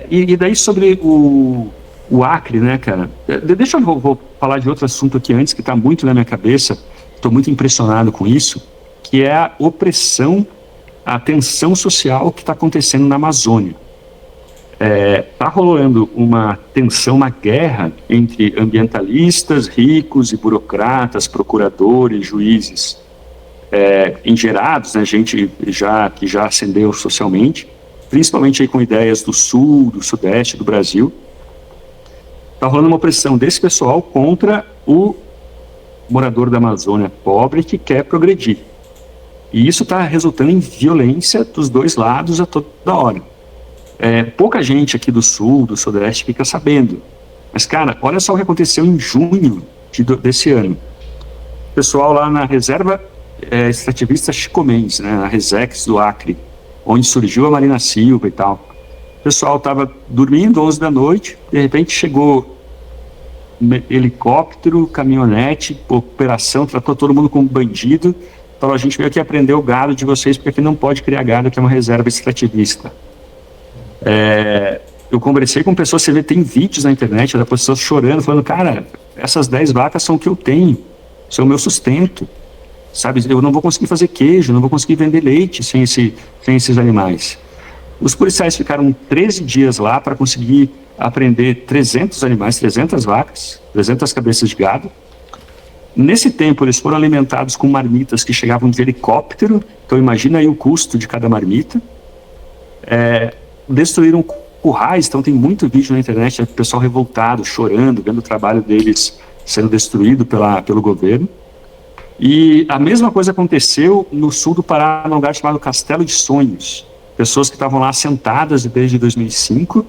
e daí sobre o Acre, né, cara? Deixa eu vou falar de outro assunto aqui antes, que está muito na minha cabeça, estou muito impressionado com isso, que é a opressão, a tensão social que está acontecendo na Amazônia. Está rolando uma tensão, uma guerra entre ambientalistas, ricos e burocratas, procuradores, juízes, engerados, né, gente que já ascendeu socialmente, principalmente aí com ideias do sul, do sudeste do Brasil. Está rolando uma opressão desse pessoal contra o morador da Amazônia pobre que quer progredir. E isso está resultando em violência dos dois lados a toda hora. Pouca gente aqui do sul, do sudeste fica sabendo. Mas, cara, olha só o que aconteceu em junho desse ano. O pessoal lá na reserva extrativista Chico Mendes, né, na Resex do Acre, onde surgiu a Marina Silva e tal. O pessoal estava dormindo 11 da noite, de repente chegou helicóptero, caminhonete, operação, tratou todo mundo como bandido, falou, a gente veio aqui aprender o gado de vocês, porque aqui não pode criar gado, que é uma reserva extrativista. Eu conversei com pessoas, você vê, tem vídeos na internet da pessoas chorando, falando, cara, essas 10 vacas são o que eu tenho, são o meu sustento. sabe? Eu não vou conseguir fazer queijo, não vou conseguir vender leite sem esses animais. Os policiais ficaram 13 dias lá para conseguir apreender 300 animais, 300 vacas, 300 cabeças de gado. Nesse tempo, eles foram alimentados com marmitas que chegavam de helicóptero, então imagina aí o custo de cada marmita. Destruíram currais, então tem muito vídeo na internet, o pessoal revoltado, chorando, vendo o trabalho deles sendo destruído pelo governo. E a mesma coisa aconteceu no sul do Pará, num lugar chamado Castelo de Sonhos. Pessoas que estavam lá sentadas desde 2005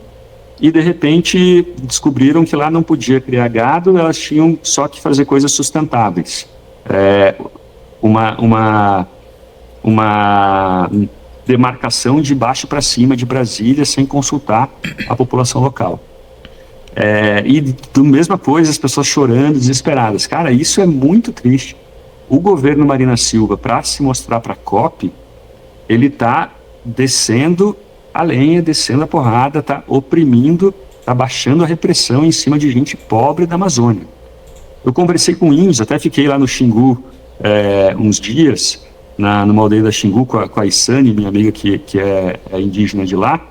e, de repente, descobriram que lá não podia criar gado, elas tinham só que fazer coisas sustentáveis. Uma demarcação de baixo para cima de Brasília, sem consultar a população local. E da mesma coisa, as pessoas chorando, desesperadas. Cara, isso é muito triste. O governo Marina Silva, para se mostrar para a COP, ele está descendo a lenha, descendo a porrada, está oprimindo, está baixando a repressão em cima de gente pobre da Amazônia. Eu conversei com índios, até fiquei lá no Xingu uns dias, numa aldeia da Xingu, com a Isane, minha amiga que é indígena de lá.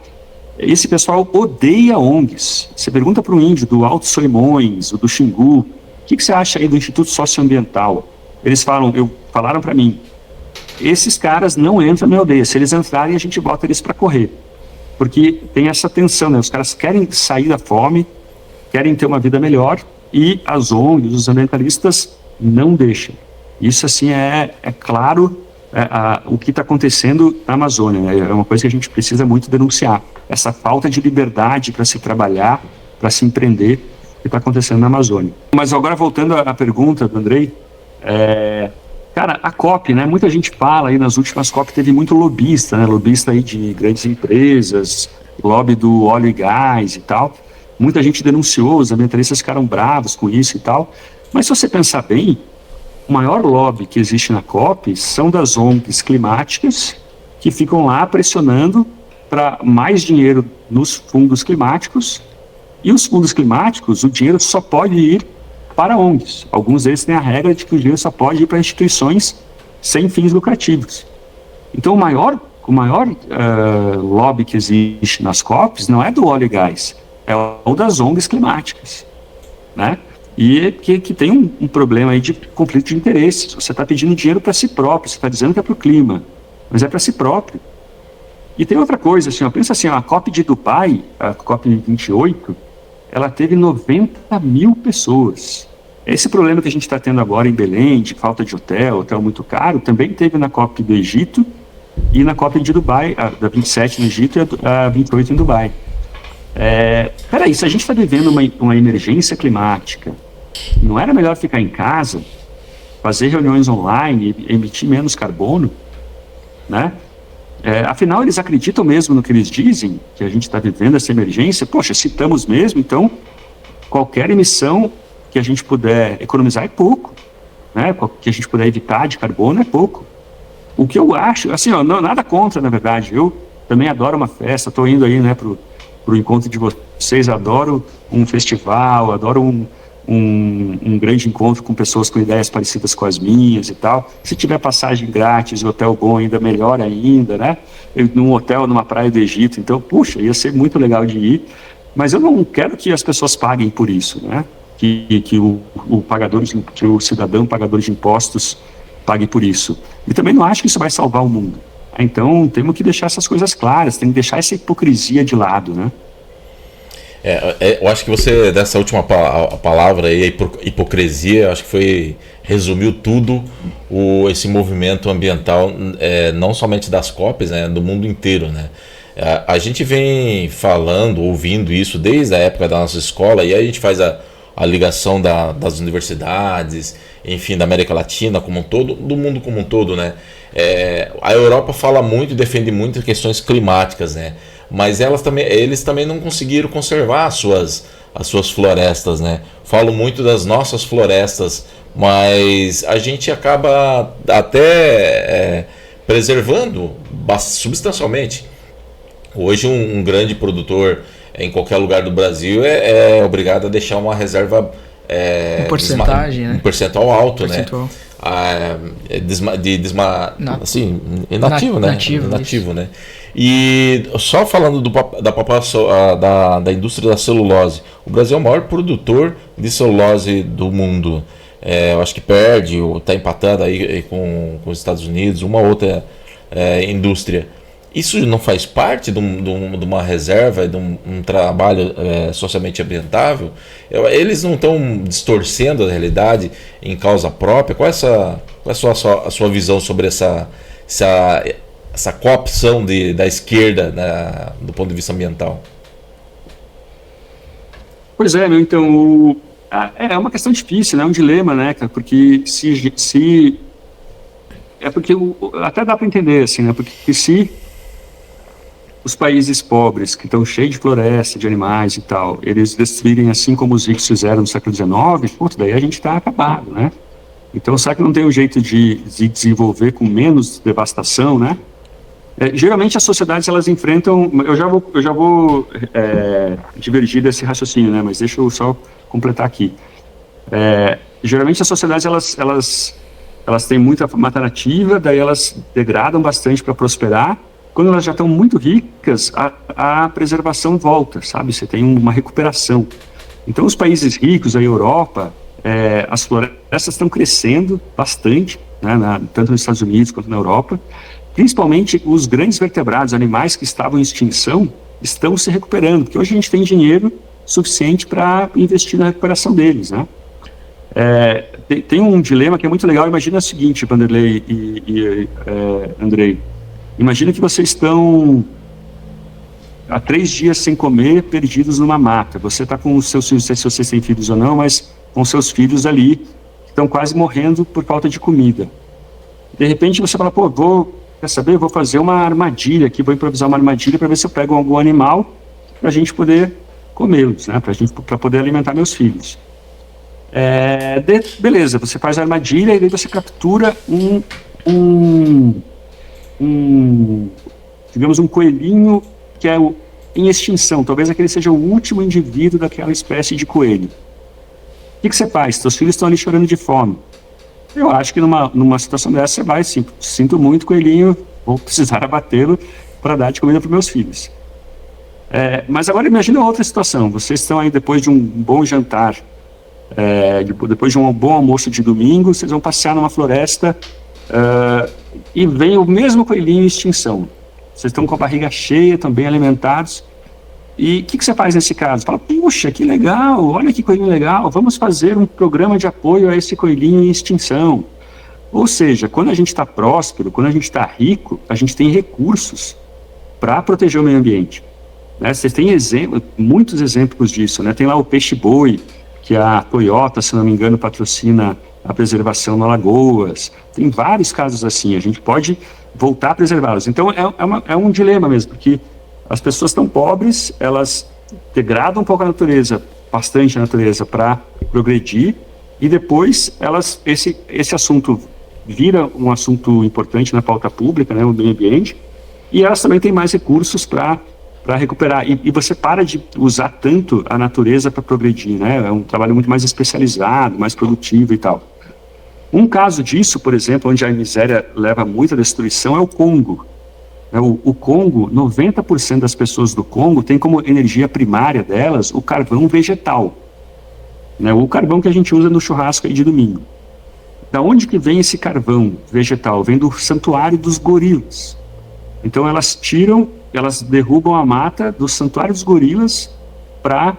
Esse pessoal odeia ONGs. Você pergunta para um índio do Alto Solimões, do Xingu, o que você acha aí do Instituto Socioambiental? Eles falaram para mim, esses caras não entram na aldeia, se eles entrarem a gente bota eles para correr. Porque tem essa tensão, né? Os caras querem sair da fome, querem ter uma vida melhor e as ONGs, os ambientalistas não deixam. Isso assim é claro o que está acontecendo na Amazônia, né? É uma coisa que a gente precisa muito denunciar. Essa falta de liberdade para se trabalhar, para se empreender, que está acontecendo na Amazônia. Mas agora voltando à pergunta do Andrei, cara, a COP, né? Muita gente fala aí nas últimas COP teve muito lobista, né? Lobista aí de grandes empresas, lobby do óleo e gás e tal. Muita gente denunciou, os ambientalistas ficaram bravos com isso e tal. Mas se você pensar bem, o maior lobby que existe na COP são das ONGs climáticas que ficam lá pressionando para mais dinheiro nos fundos climáticos. E os fundos climáticos, o dinheiro só pode ir para ONGs. Alguns deles têm a regra de que o dinheiro só pode ir para instituições sem fins lucrativos. Então, o maior lobby que existe nas COPs não é do óleo e gás, é o das ONGs climáticas, né? E que tem um problema aí de conflito de interesses. Você está pedindo dinheiro para si próprio, você está dizendo que é para o clima, mas é para si próprio. E tem outra coisa, assim, pensa assim, a COP de Dubai, a COP 28, ela teve 90 mil pessoas. Esse problema que a gente está tendo agora em Belém, de falta de hotel muito caro, também teve na COP do Egito e na COP de Dubai, da 27 no Egito e a 28 em Dubai. Peraí, se a gente está vivendo uma emergência climática, não era melhor ficar em casa, fazer reuniões online, emitir menos carbono, né? Afinal, eles acreditam mesmo no que eles dizem, que a gente está vivendo essa emergência? Poxa, citamos mesmo, então qualquer emissão que a gente puder economizar é pouco, né? Que a gente puder evitar de carbono é pouco. O que eu acho, assim, não, nada contra, na verdade, eu também adoro uma festa, estou indo aí, né, pro encontro de vocês, adoro um festival, adoro um grande encontro com pessoas com ideias parecidas com as minhas e tal. Se tiver passagem grátis, hotel bom, ainda melhor ainda, né? Num hotel, numa praia do Egito, então, puxa, ia ser muito legal de ir, mas eu não quero que as pessoas paguem por isso, né? Que o cidadão pagador de impostos pague por isso. E também não acho que isso vai salvar o mundo. Então, temos que deixar essas coisas claras, tem que deixar essa hipocrisia de lado, né? Eu acho que você, dessa última palavra aí, a hipocrisia, eu acho que resumiu tudo esse movimento ambiental, não somente das COPs, né, do mundo inteiro, né? A gente vem falando, ouvindo isso desde a época da nossa escola, e aí a gente faz a ligação das universidades, enfim, da América Latina como um todo, do mundo como um todo, né? A Europa fala muito e defende muito questões climáticas, né? Mas eles também não conseguiram conservar as suas florestas, né? Falo muito das nossas florestas, mas a gente acaba até preservando substancialmente. Hoje um grande produtor em qualquer lugar do Brasil é obrigado a deixar uma reserva Em porcentagem, né? Um percentual alto, Percentual. né? Assim, inativo, né? Inativo, né? E só falando da indústria da celulose, o Brasil é o maior produtor de celulose do mundo. Eu acho que perde, ou está empatando aí com os Estados Unidos, uma outra indústria. Isso não faz parte de uma reserva, de um trabalho socialmente ambientável? Eles não estão distorcendo a realidade em causa própria? Qual é a sua visão sobre essa coopção da esquerda, né, do ponto de vista ambiental? Pois é, meu, então, é uma questão difícil, né? É um dilema, né, cara? Porque até dá para entender, assim, né? Porque se os países pobres, que estão cheios de floresta, de animais e tal, eles destruírem assim como os ricos fizeram no século XIX, putz, daí a gente está acabado, né? Então, será que não tem um jeito de desenvolver com menos devastação, né? Geralmente as sociedades, elas enfrentam... Eu já vou divergir desse raciocínio, né? Mas deixa eu só completar aqui. Geralmente as sociedades, elas têm muita mata nativa, daí elas degradam bastante para prosperar. Quando elas já estão muito ricas, a preservação volta, sabe? Você tem uma recuperação. Então, os países ricos, a Europa, as florestas estão crescendo bastante, né, tanto nos Estados Unidos quanto na Europa. Principalmente os grandes vertebrados, animais que estavam em extinção, estão se recuperando, porque hoje a gente tem dinheiro suficiente para investir na recuperação deles, né? Tem um dilema que é muito legal. Imagina o seguinte, Vanderlei e Andrei. Imagina que vocês estão há 3 dias sem comer, perdidos numa mata. Você está com os seus filhos, não sei se vocês têm filhos ou não, mas com seus filhos ali, que estão quase morrendo por falta de comida. De repente você fala, quer saber, eu vou fazer uma armadilha aqui, vou improvisar uma armadilha para ver se eu pego algum animal para a gente poder comê-los, né? Para poder alimentar meus filhos. Beleza, você faz a armadilha e daí você captura digamos, um coelhinho que é em extinção. Talvez aquele seja o último indivíduo daquela espécie de coelho. O que você faz? Seus filhos estão ali chorando de fome. Eu acho que numa situação dessa você vai, sim, sinto muito, coelhinho, vou precisar abatê-lo para dar de comida para meus filhos. Mas agora imagina outra situação. Vocês estão aí depois de um bom jantar, depois de um bom almoço de domingo, vocês vão passear numa floresta e vem o mesmo coelhinho em extinção. Vocês estão com a barriga cheia, estão bem alimentados. E o que você faz nesse caso? Fala, puxa, que legal, olha que coelhinho legal, vamos fazer um programa de apoio a esse coelhinho em extinção. Ou seja, quando a gente está próspero, quando a gente está rico, a gente tem recursos para proteger o meio ambiente. Né? Vocês têm muitos exemplos disso, né? Tem lá o peixe-boi, que a Toyota, se não me engano, patrocina a preservação no Alagoas. Tem vários casos assim, a gente pode voltar a preservá-los. Então é um dilema mesmo, porque as pessoas estão pobres, elas degradam um pouco a natureza, bastante a natureza, para progredir, e depois esse assunto vira um assunto importante na pauta pública, né, o meio ambiente, e elas também têm mais recursos para recuperar. E você para de usar tanto a natureza para progredir, né? É um trabalho muito mais especializado, mais produtivo e tal. Um caso disso, por exemplo, onde a miséria leva muita destruição, é o Congo. O Congo, 90% das pessoas do Congo tem como energia primária delas o carvão vegetal, né? O carvão que a gente usa no churrasco aí de domingo. Da onde que vem esse carvão vegetal? Vem do santuário dos gorilas. Então elas derrubam a mata do santuário dos gorilas para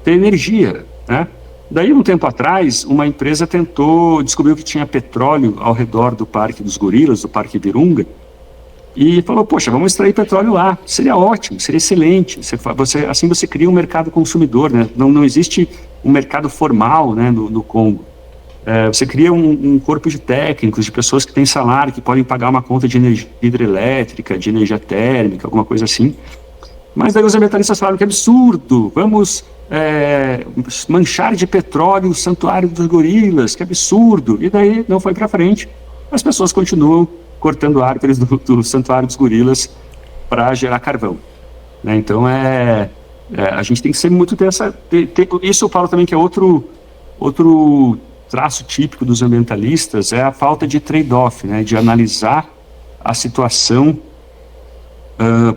ter energia, né? Daí, um tempo atrás, uma empresa descobriu que tinha petróleo ao redor do Parque dos Gorilas, do Parque Virunga, e falou, poxa, vamos extrair petróleo lá, seria ótimo, seria excelente, assim você cria um mercado consumidor, né? Não existe um mercado formal, né, no Congo. Você cria um corpo de técnicos, de pessoas que têm salário, que podem pagar uma conta de energia hidrelétrica, de energia térmica, alguma coisa assim. Mas daí os ambientalistas falaram que é absurdo, vamos manchar de petróleo o santuário dos gorilas, que absurdo. E daí não foi para frente, as pessoas continuam cortando árvores do santuário dos gorilas para gerar carvão, né? Então A gente tem que ser muito isso eu falo também que é outro traço típico dos ambientalistas, é a falta de trade-off, né, de analisar a situação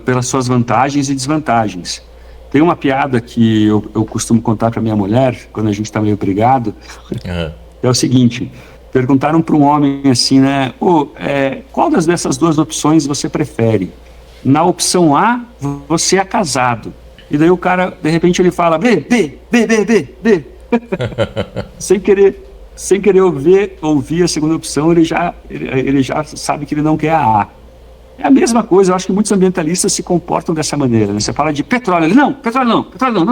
pelas suas vantagens e desvantagens. Tem uma piada que eu costumo contar para minha mulher, quando a gente está meio brigado, é o seguinte: perguntaram para um homem assim, né, qual dessas duas opções você prefere? Na opção A, você é casado. E daí o cara, de repente, ele fala B. sem querer ouvir a segunda opção, ele já sabe que ele não quer a A. É a mesma coisa, eu acho que muitos ambientalistas se comportam dessa maneira, né? Você fala de petróleo, não, petróleo não, petróleo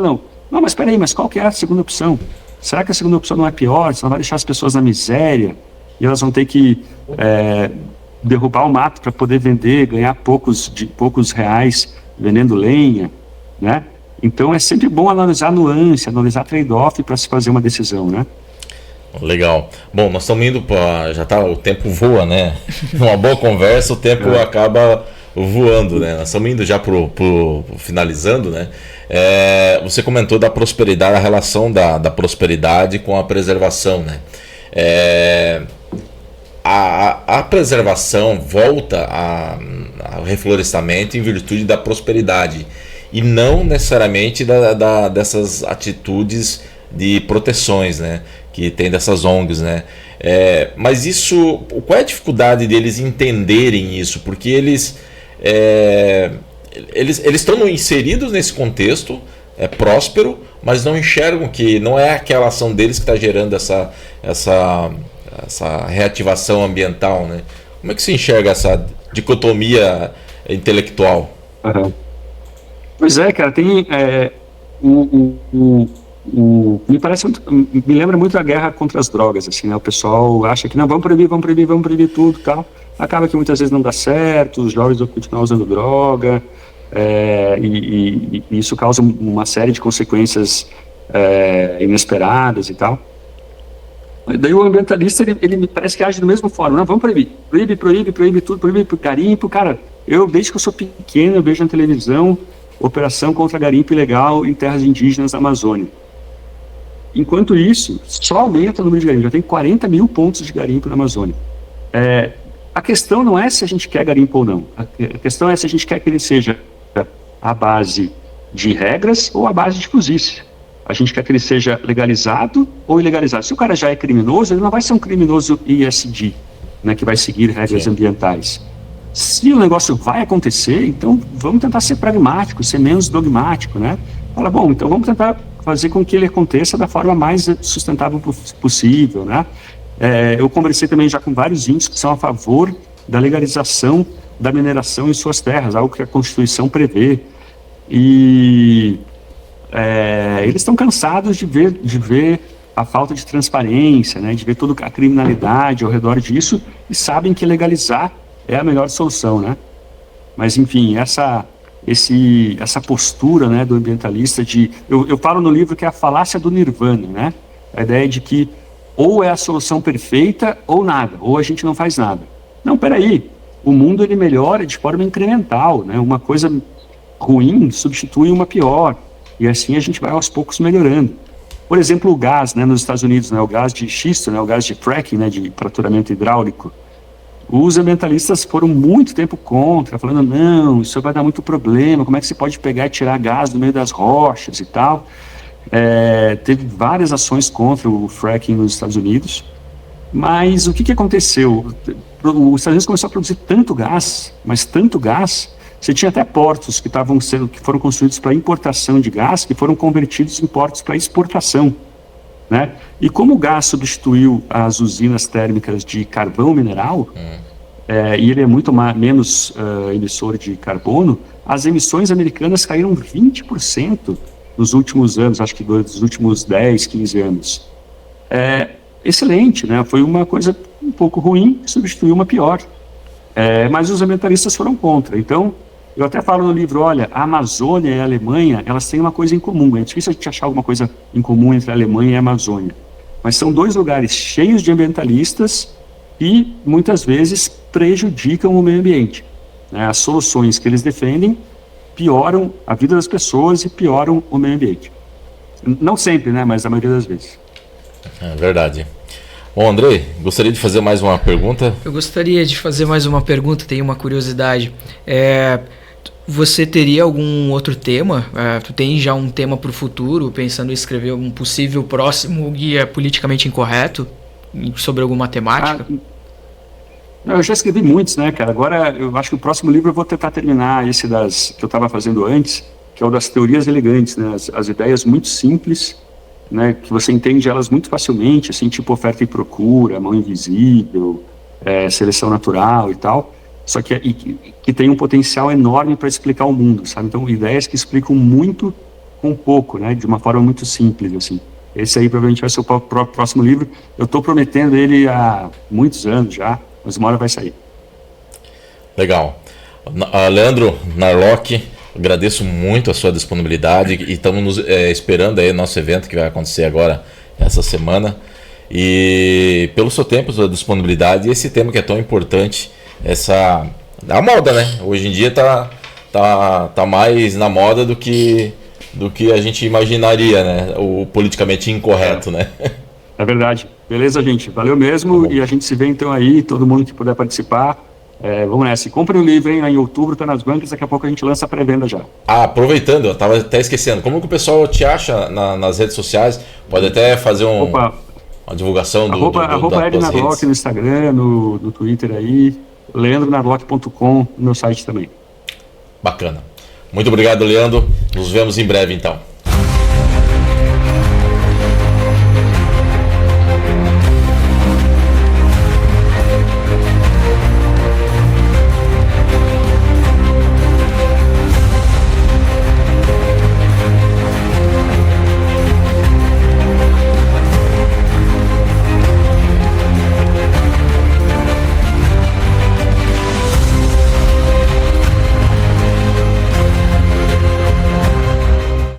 não. Não, mas espera aí, mas qual que é a segunda opção? Será que a segunda opção não é pior? Você não vai deixar as pessoas na miséria e elas vão ter que derrubar o mato para poder vender, ganhar poucos reais vendendo lenha, né? Então é sempre bom analisar nuance, analisar trade-off para se fazer uma decisão, né? Legal. Bom, nós estamos indo para... o tempo voa, né? Uma boa conversa, o tempo acaba voando, né? Nós estamos indo já pro finalizando, né? Você comentou da prosperidade, a relação da prosperidade com a preservação, né? A preservação volta ao reflorestamento em virtude da prosperidade e não necessariamente dessas atitudes de proteções, né, que tem dessas ONGs, né? Mas isso, qual é a dificuldade deles entenderem isso? Porque eles estão inseridos nesse contexto próspero, mas não enxergam que não é aquela ação deles que está gerando essa reativação ambiental, né? Como é que se enxerga essa dicotomia intelectual? Uhum. Pois é, cara, tem me lembra muito a guerra contra as drogas, assim, né? O pessoal acha que não, vamos proibir tudo e tal. Acaba que muitas vezes não dá certo, os jovens vão continuar usando droga, e isso causa uma série de consequências inesperadas e tal. Daí o ambientalista, ele me parece que age da mesma forma. Não, vamos proibir tudo, proíbe garimpo. Cara, desde que eu sou pequeno, eu vejo na televisão operação contra garimpo ilegal em terras indígenas da Amazônia. Enquanto isso, só aumenta o número de garimpo. Já tem 40 mil pontos de garimpo na Amazônia. A questão não é se a gente quer garimpo ou não. A questão é se a gente quer que ele seja à base de regras ou à base de fuzice. A gente quer que ele seja legalizado ou ilegalizado. Se o cara já é criminoso, ele não vai ser um criminoso ISD, né, que vai seguir regras ambientais. Se o negócio vai acontecer, então vamos tentar ser pragmático, ser menos dogmático, né? Fala, bom, então vamos tentar fazer com que ele aconteça da forma mais sustentável possível, né? Eu conversei também já com vários índios que são a favor da legalização da mineração em suas terras, algo que a Constituição prevê. E eles estão cansados de ver a falta de transparência, né? De ver toda a criminalidade ao redor disso e sabem que legalizar é a melhor solução, né? Mas, enfim, essa postura, né, do ambientalista eu falo no livro que é a falácia do nirvana, né? A ideia de que ou é a solução perfeita ou nada, ou a gente não faz nada. Não, peraí, o mundo ele melhora de forma incremental, né? Uma coisa ruim substitui uma pior, e assim a gente vai aos poucos melhorando. Por exemplo, o gás, né, nos Estados Unidos, né, o gás de xisto, né, o gás de fracking, né, de fraturamento hidráulico. Os ambientalistas foram muito tempo contra, falando, não, isso vai dar muito problema, como é que você pode pegar e tirar gás do meio das rochas e tal. Teve várias ações contra o fracking nos Estados Unidos, mas o que aconteceu? Os Estados Unidos começou a produzir tanto gás, mas tanto gás, você tinha até portos que foram construídos para importação de gás, que foram convertidos em portos para exportação, né? E como o gás substituiu as usinas térmicas de carvão mineral, e ele é muito menos emissor de carbono, as emissões americanas caíram 20% nos últimos anos, acho que dos últimos 10, 15 anos. Excelente, né? Foi uma coisa um pouco ruim, que substituiu uma pior. Mas os ambientalistas foram contra. Então, eu até falo no livro, olha, a Amazônia e a Alemanha, elas têm uma coisa em comum. É difícil a gente achar alguma coisa em comum entre a Alemanha e a Amazônia. Mas são dois lugares cheios de ambientalistas e, muitas vezes, prejudicam o meio ambiente, né? As soluções que eles defendem pioram a vida das pessoas e pioram o meio ambiente. Não sempre, né? Mas a maioria das vezes. É verdade. Bom, Andrei, gostaria de fazer mais uma pergunta? Eu gostaria de fazer mais uma pergunta, tenho uma curiosidade. Você teria algum outro tema? Tu tem já um tema para o futuro, pensando em escrever um possível próximo guia politicamente incorreto sobre alguma temática? Eu já escrevi muitos, né, cara? Agora eu acho que o próximo livro eu vou tentar terminar esse que eu estava fazendo antes, que é o das teorias elegantes, né? As ideias muito simples, né, que você entende elas muito facilmente, assim, tipo oferta e procura, mão invisível, seleção natural e tal, só que tem um potencial enorme para explicar o mundo, sabe? Então, ideias que explicam muito com pouco, né, de uma forma muito simples, assim. Esse aí provavelmente vai ser o próximo livro. Eu estou prometendo ele há muitos anos já, mas uma hora vai sair. Legal. Leandro Narlock, agradeço muito a sua disponibilidade e estamos esperando aí o nosso evento que vai acontecer agora essa semana. E pelo seu tempo, sua disponibilidade e esse tema que é tão importante, a moda, né? Hoje em dia tá mais na moda do que a gente imaginaria, né? O politicamente incorreto, né? É verdade. Beleza, gente? Valeu mesmo. E a gente se vê então aí, todo mundo que puder participar. Vamos nessa. Compre o livro, hein? Em outubro tá nas bancas, daqui a pouco a gente lança a pré-venda já. Aproveitando, eu tava até esquecendo. Como que o pessoal te acha nas redes sociais? Pode até fazer uma divulgação do arroba Ed Narlock no Instagram, no Twitter aí. leandronarlock.com no meu site também. Bacana. Muito obrigado, Leandro. Nos vemos em breve, então.